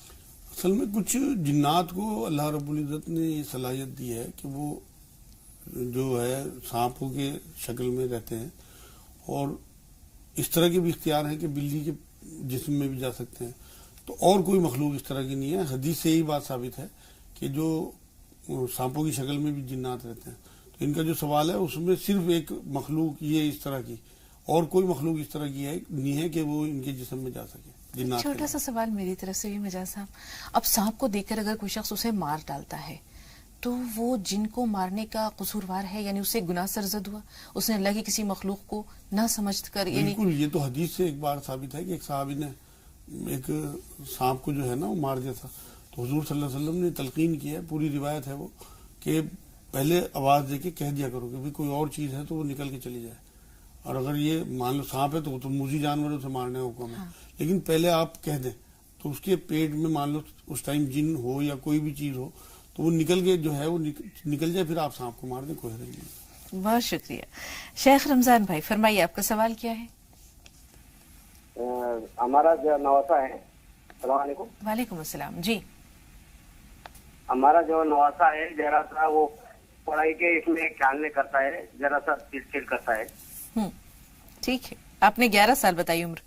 اصل میں کچھ جنات کو اللہ رب العزت نے یہ صلاحیت دی ہے کہ وہ جو ہے سانپوں کے شکل میں رہتے ہیں، اور اس طرح کے بھی اختیار ہیں کہ بلی کے جسم میں بھی جا سکتے ہیں. تو اور کوئی مخلوق اس طرح کی نہیں ہے. حدیث سے یہی بات ثابت ہے کہ جو سانپوں کی شکل میں بھی جنات رہتے ہیں. تو ان کا جو سوال ہے اس میں صرف ایک مخلوق یہ اس طرح کی، اور کوئی مخلوق اس طرح کی ہے نہیں ہے کہ وہ ان کے جسم میں جا سکے. چھوٹا سا سوال میری طرف سے بھی مجاز صاحب، اب سانپ کو دیکھ کر اگر کوئی شخص اسے مار ڈالتا ہے تو وہ جن کو مارنے کا قصوروار ہے، یعنی اسے گناہ سرزد ہوا، اس نے اللہ کی کسی مخلوق کو نہ سمجھ کر، یعنی بالکل. یہ تو حدیث سے ایک بار ثابت ہے کہ ایک صحابی نے ایک سانپ کو جو ہے نا وہ مار دیا تھا. تو حضور صلی اللہ علیہ وسلم نے تلقین کی ہے، پوری روایت ہے وہ، کہ پہلے آواز دے کے کہہ دیا کرو کہ کوئی اور چیز ہے تو وہ نکل کے چلی جائے، اور اگر یہ مان لو سانپ ہے تو وہ تو موذی جانور ہے، اسے مارنے کا حکم ہے. لیکن پہلے آپ کہہ دیں تو اس کے پیٹ میں مان لو اس ٹائم جن ہو یا کوئی بھی چیز ہو تو وہ نکل کے جو ہے وہ نکل جائے، پھر آپ سانپ کو مار دیں، کوئی حرج نہیں. بہت شکریہ. شیخ رمضان بھائی فرمائیے، آپ کا سوال کیا ہے؟ ہمارا جو نواسا ہے، السلام علیکم. وعلیکم السلام. جی، ہمارا جو نواسا ہے ذرا سا وہ پڑھائی کے اس میں خیال نہیں کرتا ہے، ذرا سا چڑ کرتا ہے. ٹھیک ہے. آپ نے 11 سال بتائی عمر.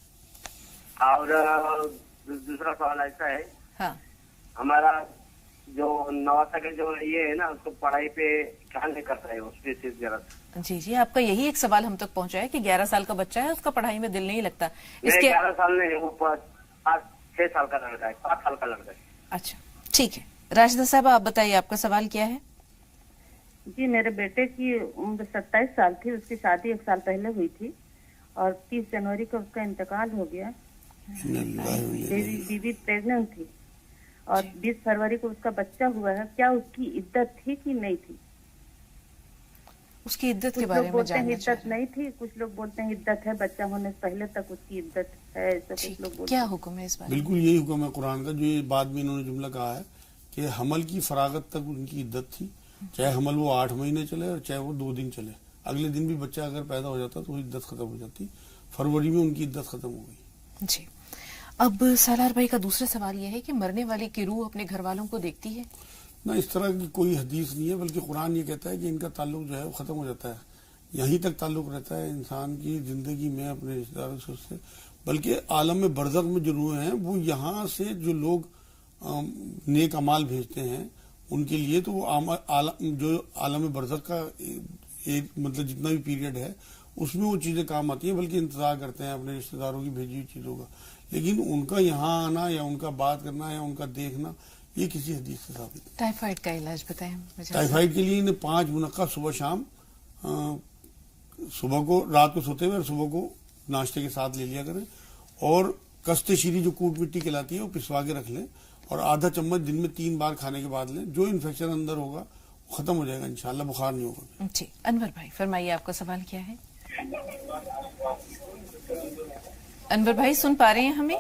اور دوسرا سوال ایسا ہے، ہاں، ہمارا جو نواسا کے جو یہ ہے نا اس کو پڑھائی پہ خیال نہیں کرتا ہے، اس پہ صرف ذرا سا. جی، آپ کا یہی ایک سوال ہم تک پہنچا ہے کہ 11 سال کا بچہ ہے، اس کا پڑھائی میں دل نہیں لگتا. اس کے 11 سال نہیں، وہ 6 سال کا لڑکا ہے، 7 سال کا لڑکا ہے. اچھا ٹھیک ہے. راشدہ صاحبہ آپ بتائیے، آپ کا سوال کیا ہے؟ جی، میرے بیٹے کی عمر 27 سال تھی، اس کی شادی 1 سال پہلے ہوئی تھی اور 30 جنوری کو اس کا انتقال ہو گیا. بیوی پریگننٹ تھی اور 20 فروری کو اس کا بچہ ہوا ہے. کیا اس کی عدت تھی کہ نہیں تھی؟ اس کی عدت کے بارے میں جاننا چاہتے ہیں عدت نہیں تھی، کچھ لوگ بولتے ہیں عدت ہے، بچہ ہونے سے پہلے تک اس کی عدت ہے، ایسا کچھ لوگ بولتے ہیں. کیا حکم ہے اس بارے میں؟ بالکل یہی حکم ہے قرآن کا، جو یہ بعد میں انہوں نے جملہ کہا ہے کہ حمل کی فراغت تک ان کی عدت تھی، چاہے حمل وہ 8 مہینے چلے اور چاہے وہ 2 دن چلے. اگلے دن بھی بچہ اگر پیدا ہو جاتا تو عدت ختم ہو جاتی. فروری میں ان کی عدت ختم ہو گئی. جی. اب سالار بھائی کا دوسرا سوال یہ ہے کہ مرنے والے کی روح اپنے گھر والوں کو دیکھتی ہے؟ نہ، اس طرح کی کوئی حدیث نہیں ہے، بلکہ قرآن یہ کہتا ہے کہ ان کا تعلق جو ہے وہ ختم ہو جاتا ہے. یہیں تک تعلق رہتا ہے انسان کی زندگی میں اپنے رشتہ داروں سے، اس سے. بلکہ عالم برزخ میں جو روح ہیں وہ یہاں سے جو لوگ نیک اعمال بھیجتے ہیں ان کے لیے تو وہ جو عالم برزخ کا ایک مطلب جتنا بھی پیریڈ ہے اس میں وہ چیزیں کام آتی ہیں، بلکہ انتظار کرتے ہیں اپنے رشتہ داروں کی بھیجی ہوئی چیزوں کا. لیکن ان کا یہاں آنا یا ان کا بات کرنا یا ان کا دیکھنا یہ کسی حدیث سے ثابت ہے. ٹائیفائڈ کا علاج بتائیں. ٹائیفائڈ کے لیے انہیں 5 منقع صبح شام، صبح کو رات کو سوتے ہوئے اور صبح کو ناشتے کے ساتھ لے لیا کریں، اور کست شیری جو کوٹ مٹی کہلاتی ہے وہ پسوا کے رکھ لیں، اور آدھا چمچ دن میں 3 بار کھانے کے بعد لیں. جو انفیکشن اندر ہوگا وہ ختم ہو جائے گا انشاءاللہ، بخار نہیں ہوگا. جی. انور بھائی فرمائیے، آپ کا سوال کیا ہے؟ انور بھائی سن پا رہے ہیں ہمیں؟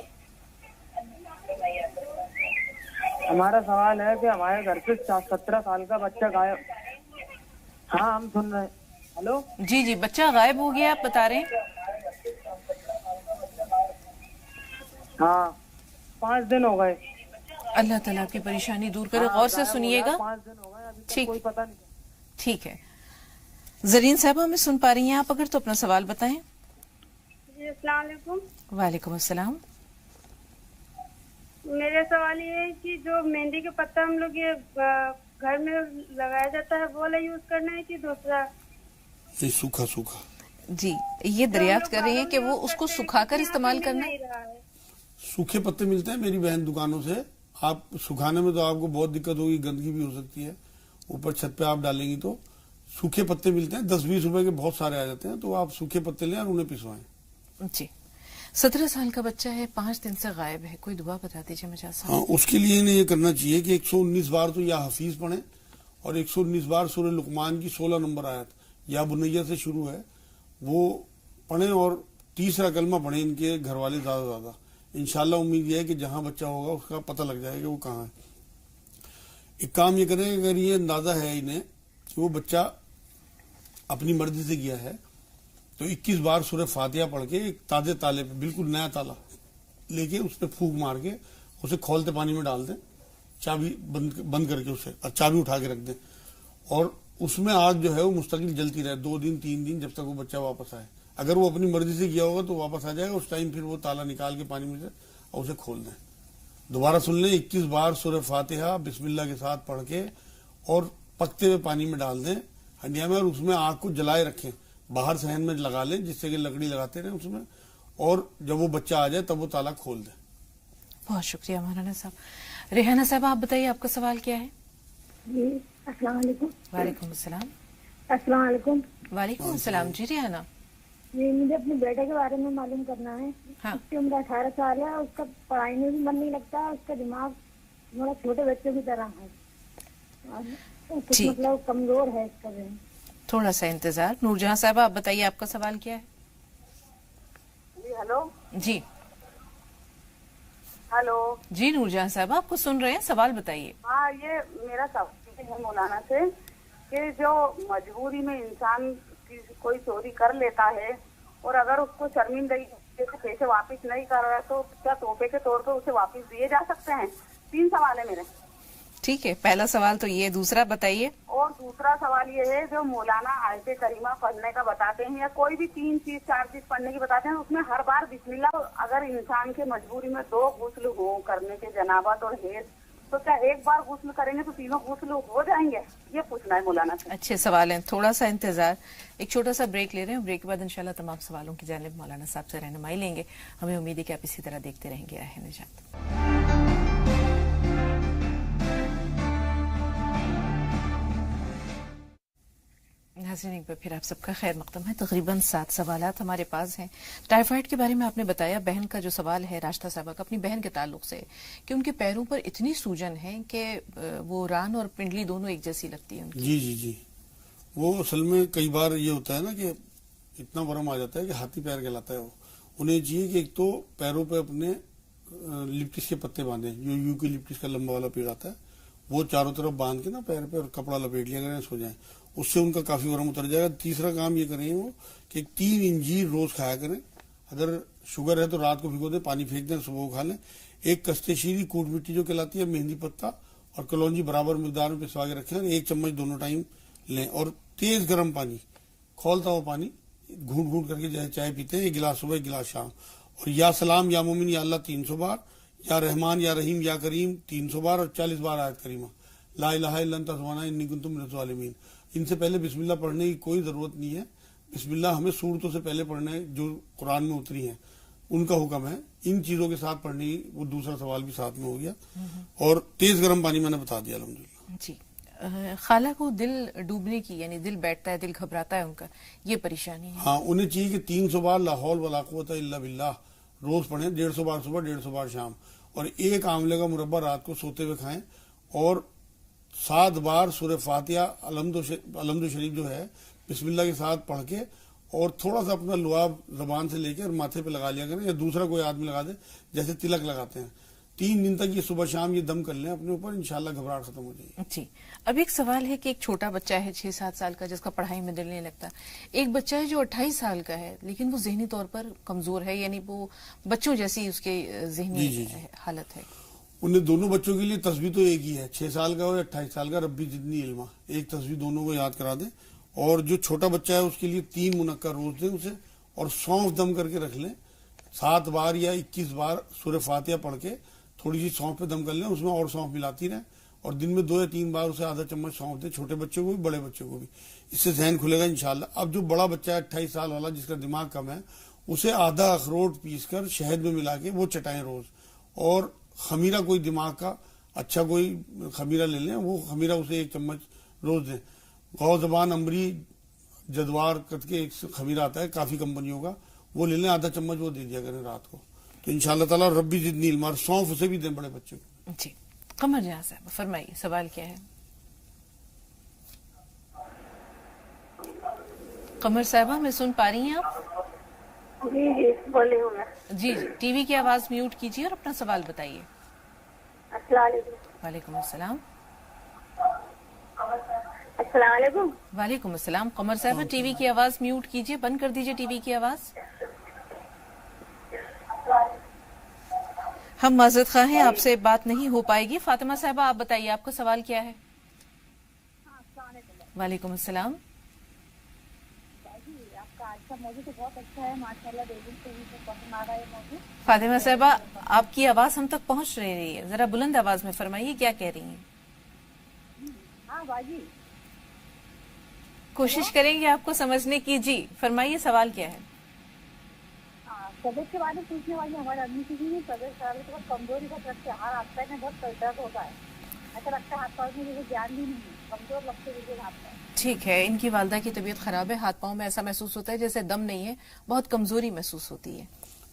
ہمارا سوال ہے کہ ہمارے گھر پہ 17 سال کا بچہ غائب. ہاں ہم سن رہے ہیں. ہلو جی، بچہ غائب ہو گیا آپ بتا رہے ہیں؟ ہاں 5 دن ہو گئے. اللہ تعالیٰ کی پریشانی دور کرے. غور سے سنیے گا. 5 دن ہو گئے، ابھی تک ٹھیک، کوئی پتہ نہیں. ٹھیک ہے. زرین صاحبہ ہمیں سن پا رہی ہیں آپ؟ اگر تو اپنا سوال بتائیں. جی السلام علیکم. وعلیکم السلام. میرا سوال یہ ہے کہ جو مہندی کے پتا ہم لوگ یہ گھر میں لگایا جاتا ہے وہ والا یوز کرنا ہے کہ دوسرا؟ یہ سوکھا. جی، یہ دریافت کر رہے ہیں کہ وہ اس کو سکھا کر استعمال کرنا ہے. سوکھے پتے ملتے ہیں میری بہن دکانوں سے. آپ سکھانے میں تو آپ کو بہت دقت ہوگی، گندگی بھی ہو سکتی ہے، اوپر چھت پہ آپ ڈالیں گی تو سوکھے پتے ملتے ہیں 10-20 روپے کے بہت سارے آ جاتے ہیں, تو آپ سوکھے پتے لیں اور انہیں پسوائیں. جی 17 سال کا بچہ ہے, 5 دن سے غائب ہے, کوئی دعا بتا دیجیے مجھے صاحب. ہاں, اس کے لیے انہیں یہ کرنا چاہیے کہ 119 بار تو یا حفیظ پڑھیں اور 119 بار سورہ لقمان کی 16 نمبر آیت یا بنیہ سے شروع ہے وہ پڑھیں, اور تیسرا کلمہ پڑھیں ان کے گھر والے زیادہ سے زیادہ. انشاءاللہ امید یہ ہے کہ جہاں بچہ ہوگا اس کا پتہ لگ جائے گا وہ کہاں ہے. ایک کام یہ کریں, اگر یہ اندازہ ہے انہیں کہ وہ بچہ اپنی مرضی سے گیا ہے تو 21 بار سورہ فاتحہ پڑھ کے ایک تازے تالے پہ, بالکل نیا تالا لے کے اس پہ پھونک مار کے اسے کھولتے پانی میں ڈال دیں, چابی بند کر کے اسے, اور چابی اٹھا کے رکھ دیں, اور اس میں آگ جو ہے وہ مستقل جلتی رہے 2 دن 3 دن جب تک وہ بچہ واپس آئے. اگر وہ اپنی مرضی سے گیا ہوگا تو واپس آ جائے گا, اس ٹائم پھر وہ تالا نکال کے پانی میں سے اور اسے کھول دیں. دوبارہ سن لیں, 21 بار سورہ فاتحہ بسم اللہ کے ساتھ پڑھ کے اور پکتے ہوئے پانی میں ڈال دیں ہنڈیا میں, اور اس میں آگ کو جلائے رکھیں, باہر صحن میں لگا لیں جس سے کہ لکڑی لگاتے رہیں اس میں, اور جب وہ بچہ آ جائے تب وہ تالا کھول دیں. بہت شکریہ مولانا صاحب. ریحانہ صاحب آپ بتائیے آپ کا سوال کیا ہے؟ جی السلام علیکم. وعلیکم السلام. السلام علیکم. وعلیکم السلام. جی ریحانہ. جی مجھے اپنے بیٹے کے بارے میں معلوم کرنا ہے. اس کی عمر 18 سال ہے, اس کا پڑھائی میں بھی من نہیں لگتا, اس کا دماغ تھوڑا چھوٹے بچوں کی طرح ہے, کچھ مطلب کمزور ہے اس کا ذہن. تھوڑا سا انتظار. نور جہاں صاحب آپ بتائیے آپ کا سوال کیا ہے؟ جی ہلو. جی ہلو. جی نور جہاں صاحب آپ کو سن رہے ہیں, سوال بتائیے. ہاں, یہ میرا سوال ہے مولانا سے کہ جو مجبوری میں انسان کوئی چوری کر لیتا ہے اور اگر اس کو شرمندگی سے پیسے واپس نہیں کر رہا ہے تو کیا تحفے کے طور پر اسے واپس دیے جا سکتے ہیں؟ 3 سوال ہے میرے. ٹھیک ہے, پہلا سوال تو یہ, دوسرا بتائیے. اور دوسرا سوال یہ ہے جو مولانا آیت کریمہ پڑھنے کا بتاتے ہیں یا کوئی بھی 3 چیز 4 چیز پڑھنے کی بتاتے ہیں, اس میں ہر بار بسم اللہ, اگر انسان کے مجبوری میں 2 غسل ہو کرنے کے جنابت اور حیض, تو کیا ایک بار غسل کریں گے تو تینوں غسل ہو جائیں گے؟ یہ پوچھنا ہے مولانا سے. اچھے سوال ہیں, تھوڑا سا انتظار. ایک چھوٹا سا بریک لے رہے ہیں, بریک کے بعد انشاءاللہ تمام سوالوں کی جانب مولانا صاحب سے رہنمائی لیں گے. ہمیں امید ہے کہ آپ اسی طرح دیکھتے رہیں گے راہ نجات. ناظرین ایک بار پھر آپ سب کا خیر مقدم ہے. تقریباً 7 سوالات ہمارے پاس ہیں. ٹائیفائڈ کے بارے میں آپ نے بتایا, بہن کا جو سوال ہے راشدہ صاحبہ کا اپنی بہن کے تعلق سے, کہ ان کے پیروں پر اتنی سوجن ہے کہ وہ ران اور پنڈلی دونوں ایک جیسی لگتی ہے ان کی. جی جی جی, وہ اصل میں کئی بار یہ ہوتا ہے نا کہ اتنا ورم آ جاتا ہے کہ ہاتھی پیر کہلاتا ہے. وہ انہیں چاہیے کہ ایک تو پیروں پہ اپنے لپٹس کے پتے باندھیں, جو یوکلپٹس کا لمبا والا پیڑ آتا ہے وہ چاروں طرف باندھ کے نا پیر پہ, اور کپڑا لپیٹ لیا کریں, سو جائیں, اس سے ان کا کافی ورم اتر جائے گا. تیسرا کام یہ کریں وہ کہ 3 انجیر روز کھایا کریں. اگر شوگر ہے تو رات کو بھگو دیں, پانی پھینک دیں, صبح کو کھا لیں. ایک کستے شیری کوٹ مٹی جو کہلاتی ہے, مہندی پتا اور کلونجی برابر مقدار میں پسوا کے رکھیں, اور 1 چمچ دونوں ٹائم لیں, اور تیز گرم پانی, کھولتا ہوا پانی گھونٹ گھونٹ کر کے جیسے چائے پیتے ہیں, 1 گلاس صبح 1 گلاس شام. اور یا سلام یا مومن یا اللہ 300 بار, یا رحمان یا رحیم یا کریم 300 بار, اور 40 بار آیت کریمہ لا الہ الا انت سبحانک انی کنت من الظالمین. ان سے پہلے بسم اللہ پڑھنے کی کوئی ضرورت نہیں ہے. بسم اللہ ہمیں صورتوں سے پہلے پڑھنے جو قرآن میں اتری ہیں ان کا حکم ہے. ان چیزوں کے ساتھ پڑھنی, وہ دوسرا سوال بھی ساتھ میں ہو گیا. اور تیز گرم پانی میں نے بتا دیا الحمدللہ. جی, خالہ کو دل ڈوبنے کی, یعنی دل بیٹھتا ہے, دل گھبراتا ہے ان کا, یہ پریشانی ہے. ہاں, انہیں چاہیے کہ 300 بار لا حول ولا قوت الا باللہ روز پڑھیں, 150 بار صبح 150 بار شام, اور 1 آملے کا مربع رات کو سوتے ہوئے کھائیں, اور 7 بار سورہ فاتحہ الحمد شریف جو ہے بسم اللہ کے ساتھ پڑھ کے, اور تھوڑا سا اپنا لعاب زبان سے لے کے اور ماتھے پہ لگا لیا کریں, یا دوسرا کوئی آدمی لگا دے جیسے تلک لگاتے ہیں. 3 دن تک یہ صبح شام یہ دم کر لیں اپنے اوپر, انشاءاللہ گھبراہٹ ختم ہو جائے گی. جی, اب ایک سوال ہے کہ ایک چھوٹا بچہ ہے 6-7 سال کا جس کا پڑھائی میں دل نہیں لگتا. ایک بچہ ہے جو 28 سال کا ہے لیکن وہ ذہنی طور پر کمزور ہے, یعنی وہ بچوں جیسی اس کے ذہنی حالت ہے. انہیں دونوں بچوں کے لیے تسبیح تو ایک ہی ہے, 6 سال کا ہو یا 28 سال کا, ربی زدنی علما, ایک تسبیح دونوں کو یاد کرا دیں. اور جو چھوٹا بچہ ہے اس کے لیے 3 منقع روز دیں اسے, اور سونف دم کر کے رکھ لیں. 7 بار یا 21 بار سورہ فاتحہ پڑھ کے تھوڑی سی سونف پہ دم کر لیں, اس میں اور سونف ملاتی رہیں, اور دن میں 2 یا 3 بار اسے آدھا چمچ سونف دیں, چھوٹے بچوں کو بھی بڑے بچوں کو بھی. اس سے ذہن کھلے گا انشاءاللہ. اب جو بڑا بچہ ہے 28 سال والا جس کا دماغ کم ہے, اسے آدھا اخروٹ پیس کر شہد میں ملا کے وہ چٹائیں روز, اور خمیرہ کوئی دماغ کا اچھا کوئی خمیرہ لے لیں, وہ خمیرہ اسے 1 چمچ روز دیں. غو زبان امری جدوار کر کے ایک خمیر آتا ہے کافی کمپنیوں کا, وہ لے لیں, آدھا چمچ وہ دے دیا کریں رات کو, تو انشاءاللہ تعالیٰ ربی زدنی علما, سونف اسے بھی دیں بڑے بچے کو. جی قمر جہاں صاحب فرمائیے سوال کیا ہے؟ قمر صاحبہ میں سن پا رہی ہیں آپ؟ جی جی بولے ہوں میں. جی جی ٹی وی کی آواز میوٹ کیجیے اور اپنا سوال بتائیے. السلام علیکم. وعلیکم السلام. السلام علیکم. وعلیکم السلام. قمر صاحبہ ٹی وی کی آواز میوٹ کیجیے, بند کر دیجیے ٹی وی کی آواز. ہم معذرت خواہ ہیں, آپ سے بات نہیں ہو پائے گی. فاطمہ صاحبہ آپ بتائیے آپ کا سوال کیا ہے؟ وعلیکم السلام. موضوع تو بہت اچھا ہے ماشاءاللہ, پسند آ رہا ہے موضوع. فاطمہ صاحبہ آپ کی آواز ہم تک پہنچ رہی ہے, ذرا بلند آواز میں فرمائیے کیا کہہ رہی ہیں. ہاں باجی کوشش کریں گے آپ کو سمجھنے کی. جی فرمائیے سوال کیا ہے؟ طبیعت کے بارے میں پوچھنے والی ہمارے آدمی کی بھی طبیعت بہت کمزوری بہت رکھتے ہیں, ہر ہاتھ میں بہت درد ہوتا ہے, ایسا لگتا ہے ہاتھ پاؤں میں مجھے جان بھی نہیں, کمزور لگتے مجھے ہاتھ پاؤں. ٹھیک ہے, ان کی والدہ کی طبیعت خراب ہے, ہاتھ پاؤں میں ایسا محسوس ہوتا ہے جیسے دم نہیں ہے, بہت کمزوری محسوس ہوتی ہے.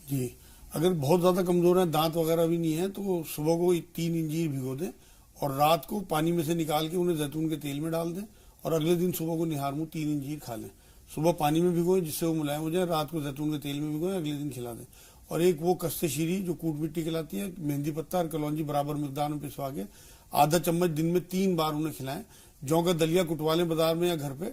جی اگر بہت زیادہ کمزور ہیں, دانت وغیرہ بھی نہیں ہے, تو صبح کو 3 انجیر بھگو دیں اور رات کو پانی میں سے نکال کے انہیں زیتون کے تیل میں ڈال دیں, اور اگلے دن صبح کو نہار منہ 3 انجیر کھا لیں. صبح پانی میں بھگوئیں جس سے وہ ملائم ہو جائے, رات کو زیتون کے تیل میں بھگوئیں, اگلے دن کھلا دیں. اور ایک وہ کستے شیری جو کوٹ مٹی کھلاتی ہے, مہندی پتہ اور کلونجی برابر مقدار میں پسوا کے آدھا چمچ دن میں 3 بار انہیں کھلائیں. جوں کا دلیا کٹوا لیں بازار میں یا گھر پہ,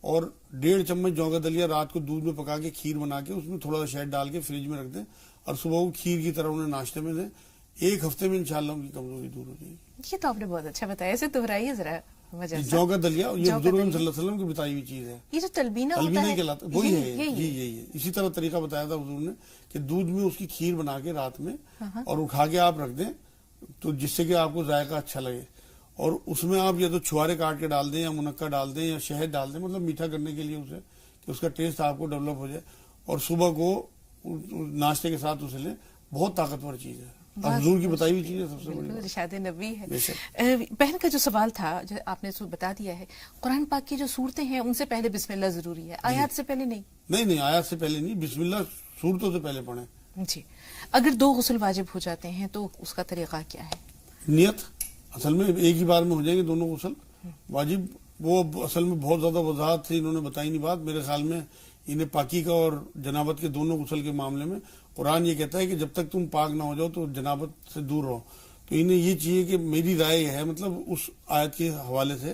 اور 1.5 چمچ جوں کا دلیا رات کو دودھ میں پکا کے کھیر بنا کے اس میں تھوڑا سا شہد ڈال کے فریج میں رکھ دیں, اور صبح کو کھیر کی طرح انہیں ناشتے میں دیں. 1 ہفتے میں انشاءاللہ ان کی کمزوری دور ہو جائے گی. یہ تو آپ نے بہت اچھا بتایا, اسے دہرائیے ذرا. جو کا دلیا یہ بزرگ صلی اللہ علیہ وسلم کی بتائی ہوئی چیز ہے, یہ جو تلبینہ کہلاتا ہے وہی ہے, یہی ہے. اسی طرح طریقہ بتایا تھا حضور نے کہ دودھ میں اس کی کھیر بنا کے رات میں اور اٹھا کے آپ رکھ دیں, تو جس سے کہ آپ کو ذائقہ اچھا لگے, اور اس میں آپ یا تو چھوارے کاٹ کے ڈال دیں یا منقع ڈال دیں یا شہد ڈال دیں, مطلب میٹھا کرنے کے لیے اسے, کہ اس کا ٹیسٹ آپ کو ڈیولپ ہو جائے, اور صبح کو ناشتے کے ساتھ اسے لیں. بہت طاقتور چیز ہے, حضور کی بتائی ہوئی چیز ہے, سب سے بڑی ارشاد نبی ہے. بہن کا جو سوال تھا جو آپ نے بتا دیا ہے, قرآن پاک کی جو صورتیں ہیں ان سے پہلے بسم اللہ ضروری ہے, آیات سے پہلے نہیں؟ نہیں, آیات سے پہلے نہیں, بسم اللہ صورتوں سے پہلے پڑھیں. جی اگر 2 غسل واجب ہو جاتے ہیں تو اس کا طریقہ کیا ہے؟ نیت اصل میں ایک ہی بار میں ہو جائیں گے دونوں غسل واجب. وہ اصل میں بہت زیادہ وضاحت سے انہوں نے بتائی نہیں بات. میرے خیال میں انہیں پاکی کا اور جنابت کے دونوں غسل کے معاملے میں قرآن یہ کہتا ہے کہ جب تک تم پاک نہ ہو جاؤ تو جنابت سے دور رہو. تو انہیں یہ چاہیے کہ میری رائے یہ ہے, مطلب اس آیت کے حوالے سے,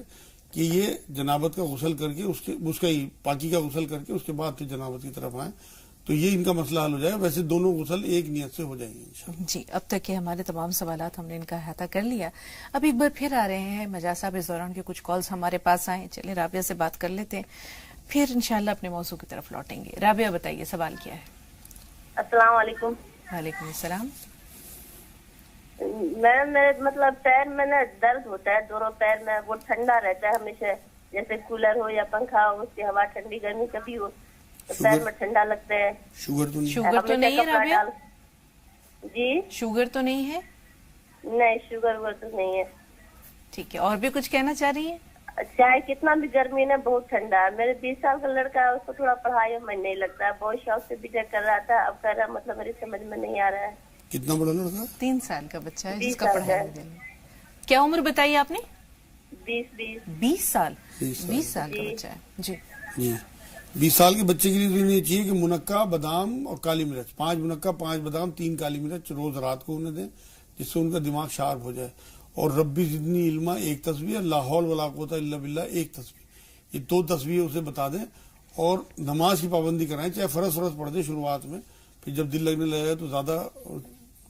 کہ یہ جنابت کا غسل کر کے اس کا پاکی کا غسل کر کے اس کے بعد پھر جنابت کی طرف آئیں, تو یہ ان کا مسئلہ حل ہو جائے گا. ویسے دونوں غسل ایک نیت سے ہو جائیں گے انشاءاللہ. جی اب تک کے ہمارے تمام سوالات ہم نے ان کا احاطہ کر لیا. اب ایک بار پھر آ رہے ہیں مجاز صاحب, اس دوران کے کچھ کالز ہمارے پاس آئے, چلیں رابعہ سے بات کر لیتے ہیں, پھر انشاءاللہ اپنے موضوع کی طرف لوٹیں گے. رابعہ بتائیے سوال کیا ہے؟ السلام علیکم. وعلیکم السلام. میرے مطلب پیر میں نا درد ہوتا ہے, دونوں پیر میں, وہ ٹھنڈا رہتا ہے ہمیشہ, جیسے کولر ہو یا پنکھا ہو, اس کی ہوا ٹھنڈی گرمی کبھی ہو تو پیر میں ٹھنڈا لگتا ہے. شوگر تو نہیں ہے رابعہ؟ جی شوگر تو نہیں ہے؟ نہیں شوگر وہ تو نہیں ہے. ٹھیک ہے, اور بھی کچھ کہنا چاہ رہی ہیں؟ چاہے کتنا بھی گرمی نا بہت ٹھنڈا ہے. میرے 20 سال کا لڑکا ہے, اس کو تھوڑا پڑھائی میں نہیں لگتا ہے, بہت شوق سے بیٹیک کر رہا تھا, اب کر رہا, مطلب میری سمجھ میں نہیں آ رہا ہے. کتنا بڑا لڑکا؟ 3 سال کا بچہ ہے جس کا پڑھائی. کیا عمر بتائیے آپ نے؟ 20 سال. 20 سال کا بچہ ہے. جی 20 سال کے بچے کے لیے تو یہ چاہیے کہ منقع, بادام اور کالی مرچ, 5 منقع 5 بادام 3 کالی مرچ روز رات کو انہیں دیں, جس سے ان کا دماغ شارپ ہو جائے. اور ربی زدنی علما 1 تسبیح, لا حول ولا قوت الا باللہ 1 تسبیح, یہ 2 تسبیح اسے بتا دیں. اور نماز کی پابندی کرائیں, چاہے فرض پڑھ دیں شروعات میں, پھر جب دل لگنے لگے گا تو زیادہ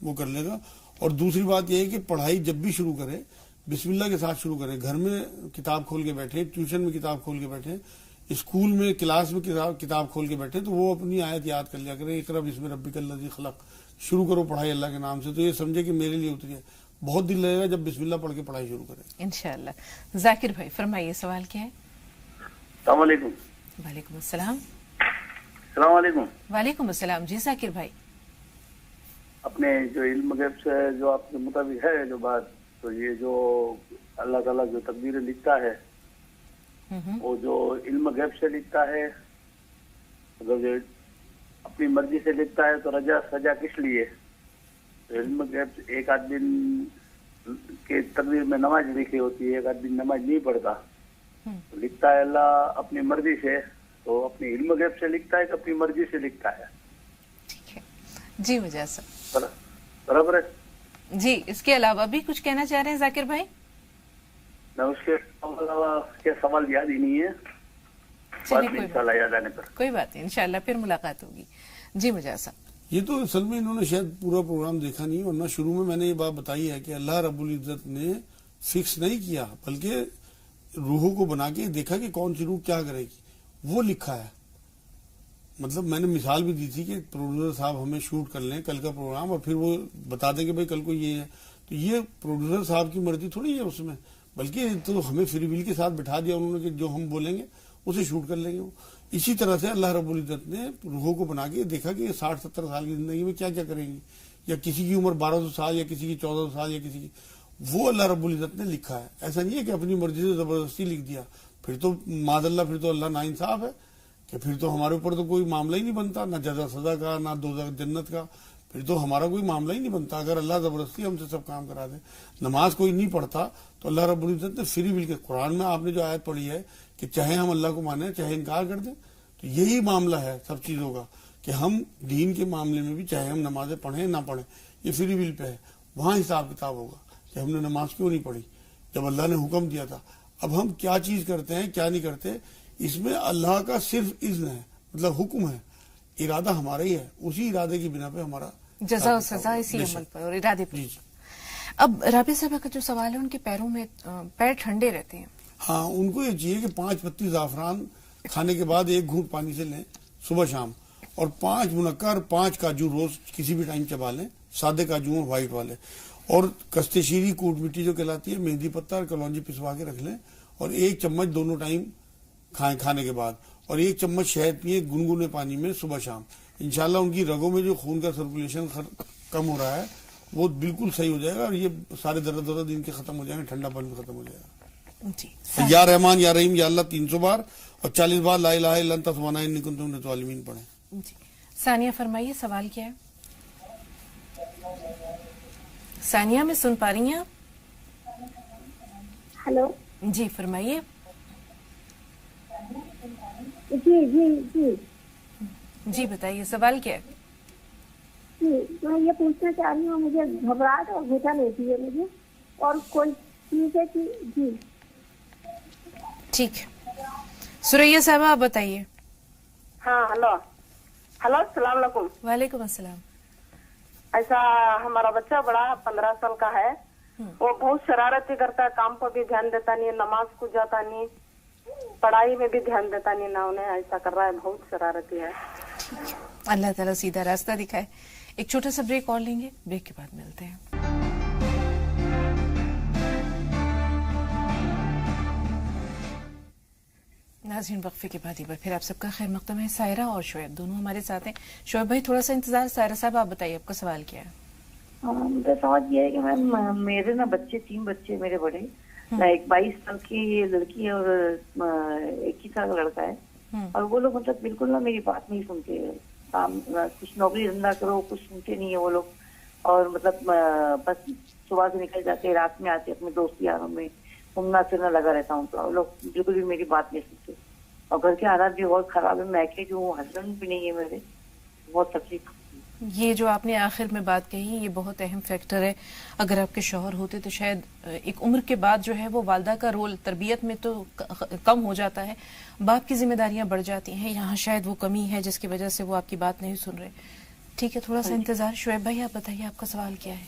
وہ کر لے گا. اور دوسری بات یہ ہے کہ پڑھائی جب بھی شروع کرے بسم اللہ کے ساتھ شروع کریں. گھر میں کتاب کھول کے بیٹھے, ٹیوشن میں کتاب کھول کے بیٹھے, اسکول میں کلاس میں کتاب کھول کے بیٹھے, تو وہ اپنی آیت یاد کر لیا کریں, اقرا بسم ربک الذی خلق, شروع کرو پڑھائی اللہ کے نام سے, تو یہ سمجھے کہ میرے لیے اتری ہے. بہت دل لگے گا جب بسم اللہ پڑھ کے پڑھائی شروع کریں انشاءاللہ. ذاکر بھائی فرمائیے سوال کیا ہے؟ السلام علیکم. وعلیکم السلام. السلام علیکم. وعلیکم السلام. جی ذاکر بھائی, اپنے جو علم غیب سے جو آپ کے مطابق ہے جو بات, تو یہ جو اللہ تعالیٰ جو تقدیریں لکھتا ہے وہ جو علم غیب سے لکھتا ہے، اگر جو اپنی مرضی سے لکھتا ہے تو رجا سجا کس لیے؟ علم غیب ایک آدمی کے تقدیر میں نماز لکھی ہوتی ہے، ایک آدمی نماز نہیں پڑھتا، لکھتا ہے اللہ اپنی مرضی سے، تو اپنی علم غیب سے لکھتا ہے کہ اپنی مرضی سے لکھتا ہے؟ ٹھیک ہے جی مجاز صاحب، برابر ہے جی. اس کے علاوہ بھی کچھ کہنا چاہ رہے ہیں ذاکر بھائی؟ نہ اس کے سوال یاد ہی نہیں ہے، انشاءاللہ یاد آنے پر. کوئی بات نہیں، انشاءاللہ پھر ملاقات ہوگی. جی مجاز صاحب. یہ تو اصل میں انہوں نے شاید پورا پروگرام دیکھا نہیں، ورنہ شروع میں میں نے یہ بات بتائی ہے کہ اللہ رب العزت نے فکس نہیں کیا، بلکہ روحوں کو بنا کے دیکھا کہ کون سی روح کیا کرے گی، وہ لکھا ہے. مطلب میں نے مثال بھی دی تھی کہ پروڈیوسر صاحب ہمیں شوٹ کر لیں کل کا پروگرام اور پھر وہ بتا دیں کہ بھائی کل کو یہ ہے، تو یہ پروڈیوسر صاحب کی مرضی تھوڑی ہے اس میں، بلکہ تو ہمیں فری ول کے ساتھ بٹھا دیا انہوں نے کہ جو ہم بولیں گے اسے شوٹ کر لیں گے. اسی طرح سے اللہ رب العزت نے روحوں کو بنا کے دیکھا کہ 60-70 سال کی زندگی میں کیا کیا کریں گی، یا کسی کی عمر 1200 سال یا کسی کی 1400 سال یا کسی کی، وہ اللہ رب العزت نے لکھا ہے. ایسا نہیں ہے کہ اپنی مرضی سے زبردستی لکھ دیا، پھر تو معاذ اللہ پھر تو اللہ ناانصاف ہے کہ پھر تو ہمارے اوپر تو کوئی معاملہ ہی نہیں بنتا، نہ جزا سزا کا نہ دوزخ جنت کا، پھر تو ہمارا کوئی معاملہ ہی نہیں بنتا اگر اللہ زبردستی ہم سے سب کام کرا دے. نماز کوئی نہیں پڑھتا تو اللہ رب العزت نے فری ول کے، قرآن میں آپ نے جو آیت پڑھی ہے کہ چاہے ہم اللہ کو مانیں چاہے انکار کر دیں، تو یہی معاملہ ہے سب چیزوں کا کہ ہم دین کے معاملے میں بھی چاہے ہم نمازیں پڑھیں نہ پڑھیں یہ فری ول پہ ہے. وہاں حساب کتاب ہوگا کہ ہم نے نماز کیوں نہیں پڑھی جب اللہ نے حکم دیا تھا. اب ہم کیا چیز کرتے ہیں کیا نہیں کرتے، اس میں اللہ کا صرف اذن ہے، مطلب حکم ہے، ارادہ ہمارا ہی ہے، اسی ارادے کی بنا پہ ہمارا جزا و سزا اسی عمل پر اور ارادے پر. اب رابعہ صاحبہ کا جو سوال ہے، ان کے پیروں میں پیر ٹھنڈے رہتے ہیں. ہاں، ان کو یہ چاہیے کہ 5 پتی زعفران کھانے کے بعد 1 گھونٹ پانی سے لیں صبح شام، اور 5 منقر 5 کاجو روز کسی بھی ٹائم چبا لیں، سادے کاجو ہیں وائٹ والے، اور کستے شیری کوٹ مٹی جو کہلاتی ہے، مہندی پتہ اور کلونجی پسوا کے رکھ لیں، اور 1 چمچ دونوں ٹائم کھائیں کھانے کے بعد، اور 1 چمچ شہد پیئیں گنگنے پانی میں صبح شام. انشاءاللہ ان کی رگوں میں جو خون کا سرکولیشن کم ہو رہا ہے وہ بالکل صحیح ہو جائے گا، اور یہ سارے درد ان کے ختم ہو جائیں گے، ٹھنڈا پن ختم ہو جائے گا. جی. یا رحمان یا رحیم یا اللہ 300 بار اور 40 بار لا الہ الا انت سبحانک انی کنت من الظالمین پڑھیں. جی. ثانیہ فرمائیے سوال کیا ہے؟ ثانیہ میں سن پا رہی ہیں آپ؟ ہلو جی فرمائیے. جی جی جی جی بتائیے سوال کیا ہے؟ جی میں یہ پوچھنا چاہ رہی ہوں، مجھے گھبراہٹ اور گھٹن ہوتی ہے مجھے، اور کوئی چیز ہے کہ جی ٹھیک ہے. سریا صاحبہ آپ بتائیے. ہاں ہلو السلام علیکم. وعلیکم السلام. ایسا ہمارا بچہ بڑا 15 سال کا ہے، وہ بہت شرارتی کرتا ہے، کام پر بھی دھیان دیتا نہیں، نماز کو جاتا نہیں، پڑھائی میں بھی دھیان دیتا نہیں، نہ انہیں ایسا کر رہا ہے، بہت شرارتی ہے. اللہ تعالیٰ سیدھا راستہ دکھائے. ایک چھوٹا سا بریک اور لیں گے، بریک کے بعد ملتے ہیں. ناظرین وقفے کے بعد ایک بار پھر آپ سب کا خیر مقدم ہے. سائرہ اور شعیب دونوں ہمارے ساتھ ہیں. شعیب بھائی تھوڑا سا انتظار. سائرہ صاحب آپ بتائیے آپ کا سوال کیا ہے؟ میرا سوال یہ ہے کہ میرے نا 3 بچے میرے بڑے، ایک 22 سال کی لڑکی ہے اور 21 سال کا لڑکا ہے، اور وہ لوگ مطلب بالکل نا میری بات نہیں سنتے. کچھ نوکری دھندا کرو کچھ سنتے نہیں ہے وہ لوگ، اور مطلب بس صبح سے نکل جاتے رات میں آتے اپنے دوست یاروں میں گھومنا پھرنا لگا رہتا ہوں. تو لوگ بالکل بھی میری بات نہیں سنتے، اور گھر کے حالات بھی بہت خراب ہے. میکے جو ہسبینڈ بھی نہیں ہے میرے، بہت تکلیف. یہ جو آپ نے آخر میں بات کہی یہ بہت اہم فیکٹر ہے. اگر آپ کے شوہر ہوتے تو شاید ایک عمر کے بعد جو ہے وہ والدہ کا رول تربیت میں تو کم ہو جاتا ہے، باپ کی ذمہ داریاں بڑھ جاتی ہیں. یہاں شاید وہ کمی ہے جس کی وجہ سے وہ آپ کی بات نہیں سن رہے. ٹھیک ہے تھوڑا سا انتظار. شعیب بھائی آپ بتائیے آپ کا سوال کیا ہے؟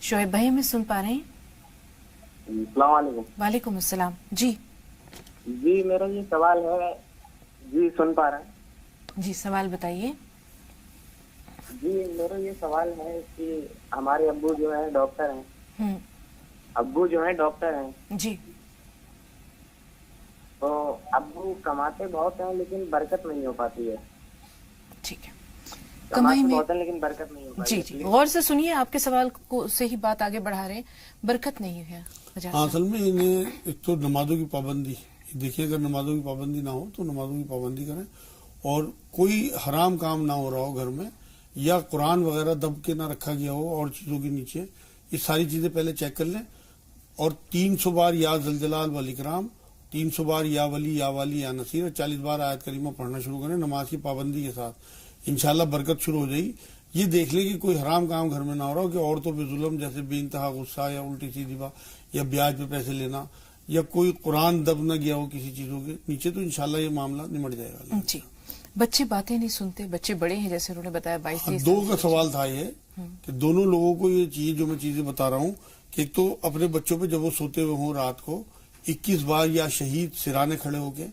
شعیب بھائی ہمیں سن پا رہے ہیں؟ السلام علیکم. وعلیکم السلام. جی میرا یہ سوال ہے. جی سن پا رہے ہیں؟ جی سوال بتائیے. جی میرا یہ سوال ہے کہ ہمارے ابو جو ہیں ڈاکٹر ہیں. جی. تو ابو کماتے بہت ہیں لیکن برکت نہیں ہو پاتی ہے. ٹھیک ہے کمائی میں بہت ہے لیکن برکت نہیں ہو. جی جی غور سے سنیے, آپ کے سوال کو سے ہی بات آگے بڑھا رہے ہیں, برکت نہیں ہے. اصل میں انہیں ایک تو نمازوں کی پابندی دیکھیے, اگر نمازوں کی پابندی نہ ہو تو نمازوں کی پابندی کریں, اور کوئی حرام کام نہ ہو رہا ہو گھر میں, یا قرآن وغیرہ دب کے نہ رکھا گیا ہو اور چیزوں کے نیچے, یہ ساری چیزیں پہلے چیک کر لیں. اور 300 بار یا ذوالجلال والاکرام, 300 بار یا ولی یا والی یا نصیر, 40 بار آیت کریمہ پڑھنا شروع کریں نماز کی پابندی کے ساتھ. انشاءاللہ برکت شروع ہو جائے گی. یہ دیکھ لیں کہ کوئی حرام کام گھر میں نہ ہو رہا ہو, کہ عورتوں پہ ظلم جیسے بے انتہا غصہ یا الٹی سیدھی بات یا بیاج پہ پیسے لینا, یا کوئی قرآن دب نہ گیا ہو کسی چیزوں کے نیچے, تو انشاءاللہ یہ معاملہ نمٹ جائے گا. جی, بچے باتیں نہیں سنتے, بچے بڑے ہیں جیسے انہوں نے بتایا 22 دو کا سوال تھا یہ کہ دونوں لوگوں کو یہ چیز جو میں چیزیں بتا رہا ہوں, کہ ایک تو اپنے بچوں پہ جب وہ سوتے ہوئے ہوں رات کو 21 بار یا شہید سرانے کھڑے ہو کے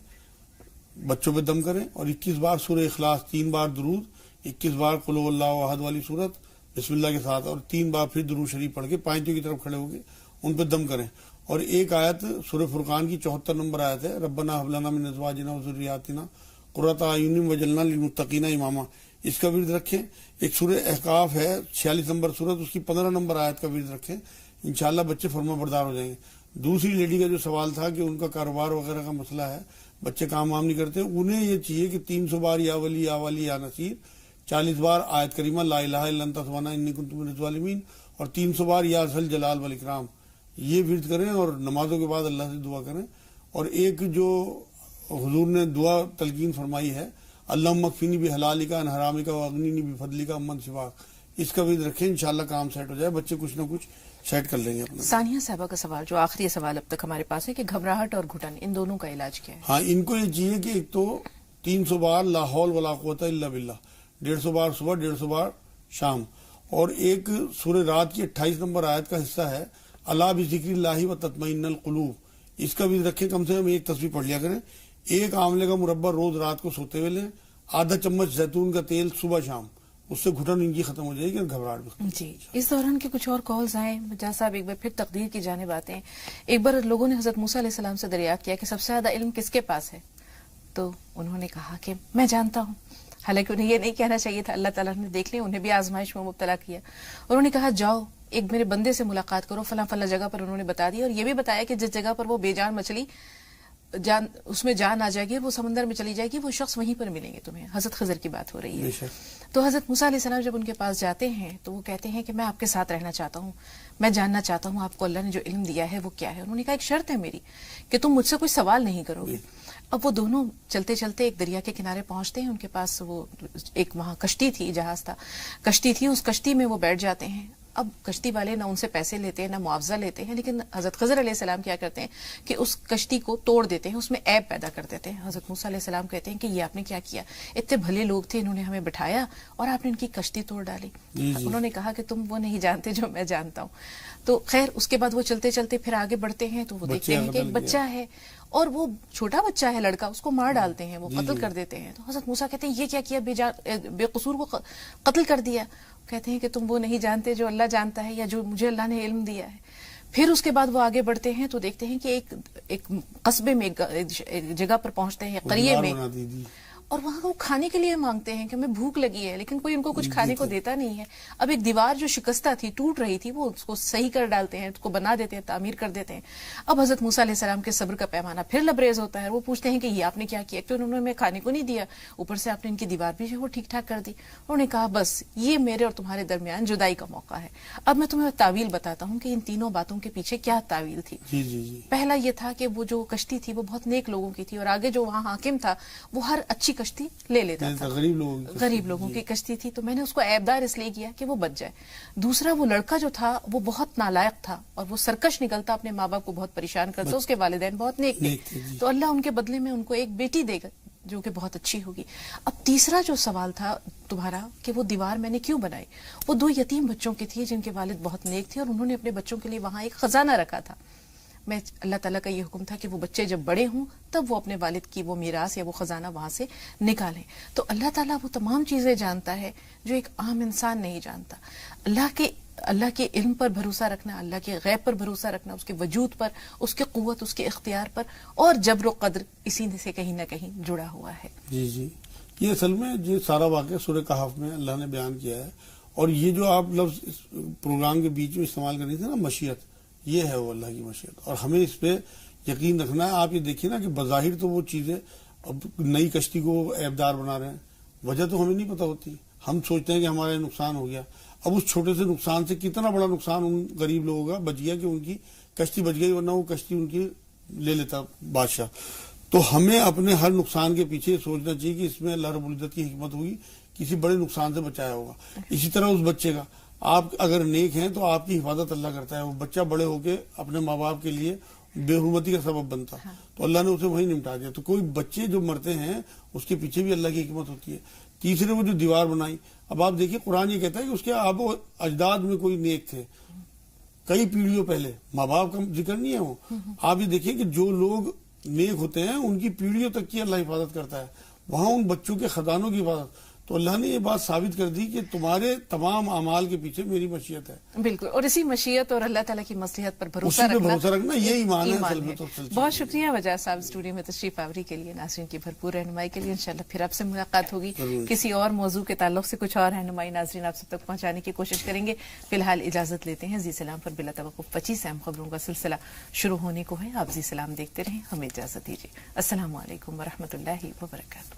بچوں پہ دم کریں, اور 21 بار سورہ اخلاص, 3 بار درود, 21 بار قل هو اللہ احد والی صورت بسم اللہ کے ساتھ, اور 3 بار پھر درود شریف پڑھ کے پائنتوں کی طرف کھڑے ہو کے ان پہ دم کریں. اور ایک آیت سورہ فرقان کی 74 نمبر آیت ہے, ربنا هب لنا من ازواجنا وذرياتنا قرۃ اعین واجعلنا للمتقین اماما, اس کا ورد رکھیں. ایک سورہ احقاف ہے 46 نمبر سورت, اس کی 15 نمبر آیت کا ورد رکھیں, انشاءاللہ بچے فرما بردار ہو جائیں گے. دوسری لیڈی کا جو سوال تھا کہ ان کا کاروبار وغیرہ کا مسئلہ ہے, بچے کام وام نہیں کرتے, انہیں یہ چاہیے کہ 300 بار یا ولی یا والی یا نصیر, 40 بار آیت کریمہ لا الہ الا انت سبحانک انی کنت من الظالمین, اور 300 بار یا ذل جلال والاکرام, یہ ورد کریں اور نمازوں کے بعد اللہ سے دعا کریں. اور ایک جو حضور نے دعا تلقین فرمائی ہے, اللہم اکفنی بحلالک عن حرامک واغننی بفضلک عمن سواک, اس کا ورد رکھیں, انشاءاللہ کام سیٹ ہو جائے, بچے کچھ نہ کچھ سیٹ کر لیں گے اپنا. ثانیہ صاحبہ کا سوال, جو آخری سوال اب تک ہمارے پاس ہے, کہ گھبراہٹ اور گھٹن ان دونوں کا علاج کیا ہے؟ ہاں, ان کو یہ چاہیے کہ ایک تو 300 بار لا حول ولا قوت الا باللہ, 150 بار صبح, 150 بار شام, اور ایک سورہ رات کی 28 نمبر آیت کا حصہ ہے الا بذکر اللہ وتطمئن القلوب, اس کا بھی رکھیں, کم سے کم ایک تسبیح پڑھ لیا کریں. ایک آملے کا مربع روز رات کو سوتے ہوئے لیں, آدھا چمچ زیتون کا تیل صبح شام, اس سے گھٹن ان کی ختم ہو جائے گی اور گھبراہٹ بھی. جی, اس دوران کے کچھ اور کالز آئیں. مجاز صاحب ایک بار پھر تقدیر کی جانب آتے ہیں. ایک بار لوگوں نے حضرت موسیٰ علیہ السلام سے دریافت کیا کہ سب سے زیادہ علم کس کے پاس ہے, تو انہوں نے کہا کہ میں جانتا ہوں. حالانکہ انہیں یہ نہیں کہنا چاہیے تھا, اللہ تعالیٰ نے دیکھ لیں, انہیں بھی آزمائش میں مبتلا کیا. انہوں نے کہا جاؤ ایک میرے بندے سے ملاقات کرو, فلاں فلاں جگہ پر انہوں نے بتا دیا, اور یہ بھی بتایا کہ جس جگہ پر وہ بے جان مچھلی اس میں جان آ جائے گی, وہ سمندر میں چلی جائے گی, وہ شخص وہیں پر ملیں گے تمہیں. حضرت خضر کی بات ہو رہی ہے. تو حضرت موسیٰ علیہ السلام جب ان کے پاس جاتے ہیں تو وہ کہتے ہیں کہ میں آپ کے ساتھ رہنا چاہتا ہوں, میں جاننا چاہتا ہوں آپ کو اللہ نے جو علم دیا ہے وہ کیا ہے. انہوں نے کہا ایک شرط ہے میری, کہ تم مجھ سے کوئی سوال نہیں کرو گے. اب وہ دونوں چلتے چلتے ایک دریا کے کنارے پہنچتے ہیں, ان کے پاس وہ ایک وہاں کشتی تھی, جہاز تھا, کشتی تھی, اس کشتی میں وہ بیٹھ جاتے ہیں. اب کشتی والے نہ ان سے پیسے لیتے ہیں نہ معاوضہ لیتے ہیں, لیکن حضرت خضر علیہ السلام کیا کرتے ہیں کہ اس کشتی کو توڑ دیتے ہیں, اس میں عیب پیدا کر دیتے ہیں. حضرت موسیٰ علیہ السلام کہتے ہیں کہ یہ آپ نے کیا کیا, اتنے بھلے لوگ تھے, انہوں نے ہمیں بٹھایا اور آپ نے ان کی کشتی توڑ ڈالی. انہوں نے کہا کہ تم وہ نہیں جانتے جو میں جانتا ہوں. تو خیر اس کے بعد وہ چلتے چلتے پھر آگے بڑھتے ہیں, تو وہ دیکھتے ہیں کہ ایک بچہ ہے, اور وہ چھوٹا بچہ ہے لڑکا, اس کو مار ڈالتے ہیں, وہ قتل کر دیتے ہیں. تو حضرت موسیٰ کہتے ہیں یہ کیا کیا, بے قصور کو قتل کر دیا. کہتے ہیں کہ تم وہ نہیں جانتے جو اللہ جانتا ہے, یا جو مجھے اللہ نے علم دیا ہے. پھر اس کے بعد وہ آگے بڑھتے ہیں تو دیکھتے ہیں کہ ایک قصبے میں ایک جگہ پر پہنچتے ہیں, قریے میں, اور وہاں وہ کھانے کے لیے مانگتے ہیں کہ ہمیں بھوک لگی ہے, لیکن کوئی ان کو کچھ کھانے کو دیتا نہیں ہے. اب ایک دیوار جو شکستہ تھی, ٹوٹ رہی تھی, وہ اس کو صحیح کر ڈالتے ہیں, اس کو بنا دیتے ہیں, تعمیر کر دیتے ہیں. اب حضرت موسیٰ علیہ السلام کے صبر کا پیمانہ پھر لبریز ہوتا ہے. وہ پوچھتے ہیں کہ یہ آپ نے کیا کیا, تو انہوں نے ہمیں کھانے کو نہیں دیا, اوپر سے آپ نے ان کی دیوار بھی جو وہ ٹھیک ٹھاک کر دی. انہوں نے کہا بس یہ میرے اور تمہارے درمیان جدائی کا موقع ہے. اب میں تمہیں تعویل بتاتا ہوں کہ ان تینوں باتوں کے پیچھے کیا تعویل تھی. پہلا یہ تھا کہ وہ جو کشتی تھی وہ بہت نیک لوگوں کی تھی, اور آگے جو وہاں حاکم تھا وہ ہر اچھی کشتی لے لیتا تھا, غریب لوگوں کی کشتی تھی, تو میں نے اس کو عیبدار اس لیے کیا کہ وہ بچ جائے. دوسرا وہ لڑکا جو تھا وہ بہت نالائق تھا, اور وہ سرکش نکلتا, اپنے ماں باپ کو بہت پریشان کرتا, اس کے والدین بہت نیک تھے, تو اللہ ان کے بدلے میں ان کو ایک بیٹی دے گا جو کہ بہت اچھی ہوگی. اب تیسرا جو سوال تھا تمہارا کہ وہ دیوار میں نے کیوں بنائی, وہ 2 یتیم بچوں کی تھی جن کے والد بہت نیک تھے, اور انہوں نے اپنے بچوں کے لیے وہاں ایک خزانہ رکھا تھا. میں اللہ تعالیٰ کا یہ حکم تھا کہ وہ بچے جب بڑے ہوں تب وہ اپنے والد کی وہ میراث یا وہ خزانہ وہاں سے نکالیں. تو اللہ تعالیٰ وہ تمام چیزیں جانتا ہے جو ایک عام انسان نہیں جانتا. اللہ کے علم پر بھروسہ رکھنا، اللہ کے غیب پر بھروسہ رکھنا، اس کے وجود پر، اس کے قوت، اس کے اختیار پر، اور جبر و قدر اسی سے کہیں نہ کہیں جڑا ہوا ہے. جی یہ اصل میں یہ سارا واقعہ سورہ کہف میں اللہ نے بیان کیا ہے. اور یہ جو آپ لفظ اس پروگرام کے بیچ میں استعمال کر رہے تھے نا، مشیت، یہ ہے وہ اللہ کی مشیت، اور ہمیں اس پہ یقین رکھنا ہے. آپ یہ دیکھیے نا کہ بظاہر تو وہ چیزیں اب نئی کشتی کو عیبدار بنا رہے ہیں، وجہ تو ہمیں نہیں پتہ ہوتی. ہم سوچتے ہیں کہ ہمارا نقصان ہو گیا. اب اس چھوٹے سے نقصان سے کتنا بڑا نقصان ان غریب لوگوں کا بچ گیا کہ ان کی کشتی بچ گئی، ورنہ وہ کشتی ان کی لے لیتا بادشاہ. تو ہمیں اپنے ہر نقصان کے پیچھے سوچنا چاہیے کہ اس میں اللہ رب العزت کی حکمت ہوگی، کسی بڑے نقصان سے بچایا ہوگا. اسی طرح اس بچے کا آپ اگر نیک ہیں تو آپ کی حفاظت اللہ کرتا ہے. وہ بچہ بڑے ہو کے اپنے ماں باپ کے لیے بے حرمتی کا سبب بنتا تو اللہ نے اسے وہی نمٹا دیا. تو کوئی بچے جو مرتے ہیں اس کے پیچھے بھی اللہ کی حکمت ہوتی ہے. تیسرے وہ جو دیوار بنائی، اب آپ دیکھیے قرآن یہ کہتا ہے کہ اس کے آب و اجداد میں کوئی نیک تھے کئی پیڑھیوں پہلے، ماں باپ کا ذکر نہیں ہے وہ. آپ یہ دیکھیے کہ جو لوگ نیک ہوتے ہیں ان کی پیڑھیوں تک کی اللہ حفاظت کرتا ہے، وہاں ان بچوں کے خزانوں کی حفاظت. تو اللہ نے یہ بات ثابت کر دی کہ تمہارے تمام اعمال کے پیچھے میری مشیت ہے. بالکل، اور اسی مشیت اور اللہ تعالیٰ کی مصلحت پر بھروسہ رکھنا یہ ایمان ہے. بہت شکریہ وجہ صاحب اسٹوڈیو میں تشریف آوری کے لیے، ناظرین کی بھرپور رہنمائی کے لیے. انشاءاللہ پھر آپ سے ملاقات ہوگی کسی اور موضوع کے تعلق سے، کچھ اور رہنمائی ناظرین آپ سب تک پہنچانے کی کوشش کریں گے. فی الحال اجازت لیتے ہیں. زی سلام پر بلا توقف 25 اہم خبروں کا سلسلہ شروع ہونے کو ہے. آپ زی سلام دیکھتے رہیں، ہمیں اجازت دیجیے. السلام علیکم ورحمۃ اللہ وبرکاتہ.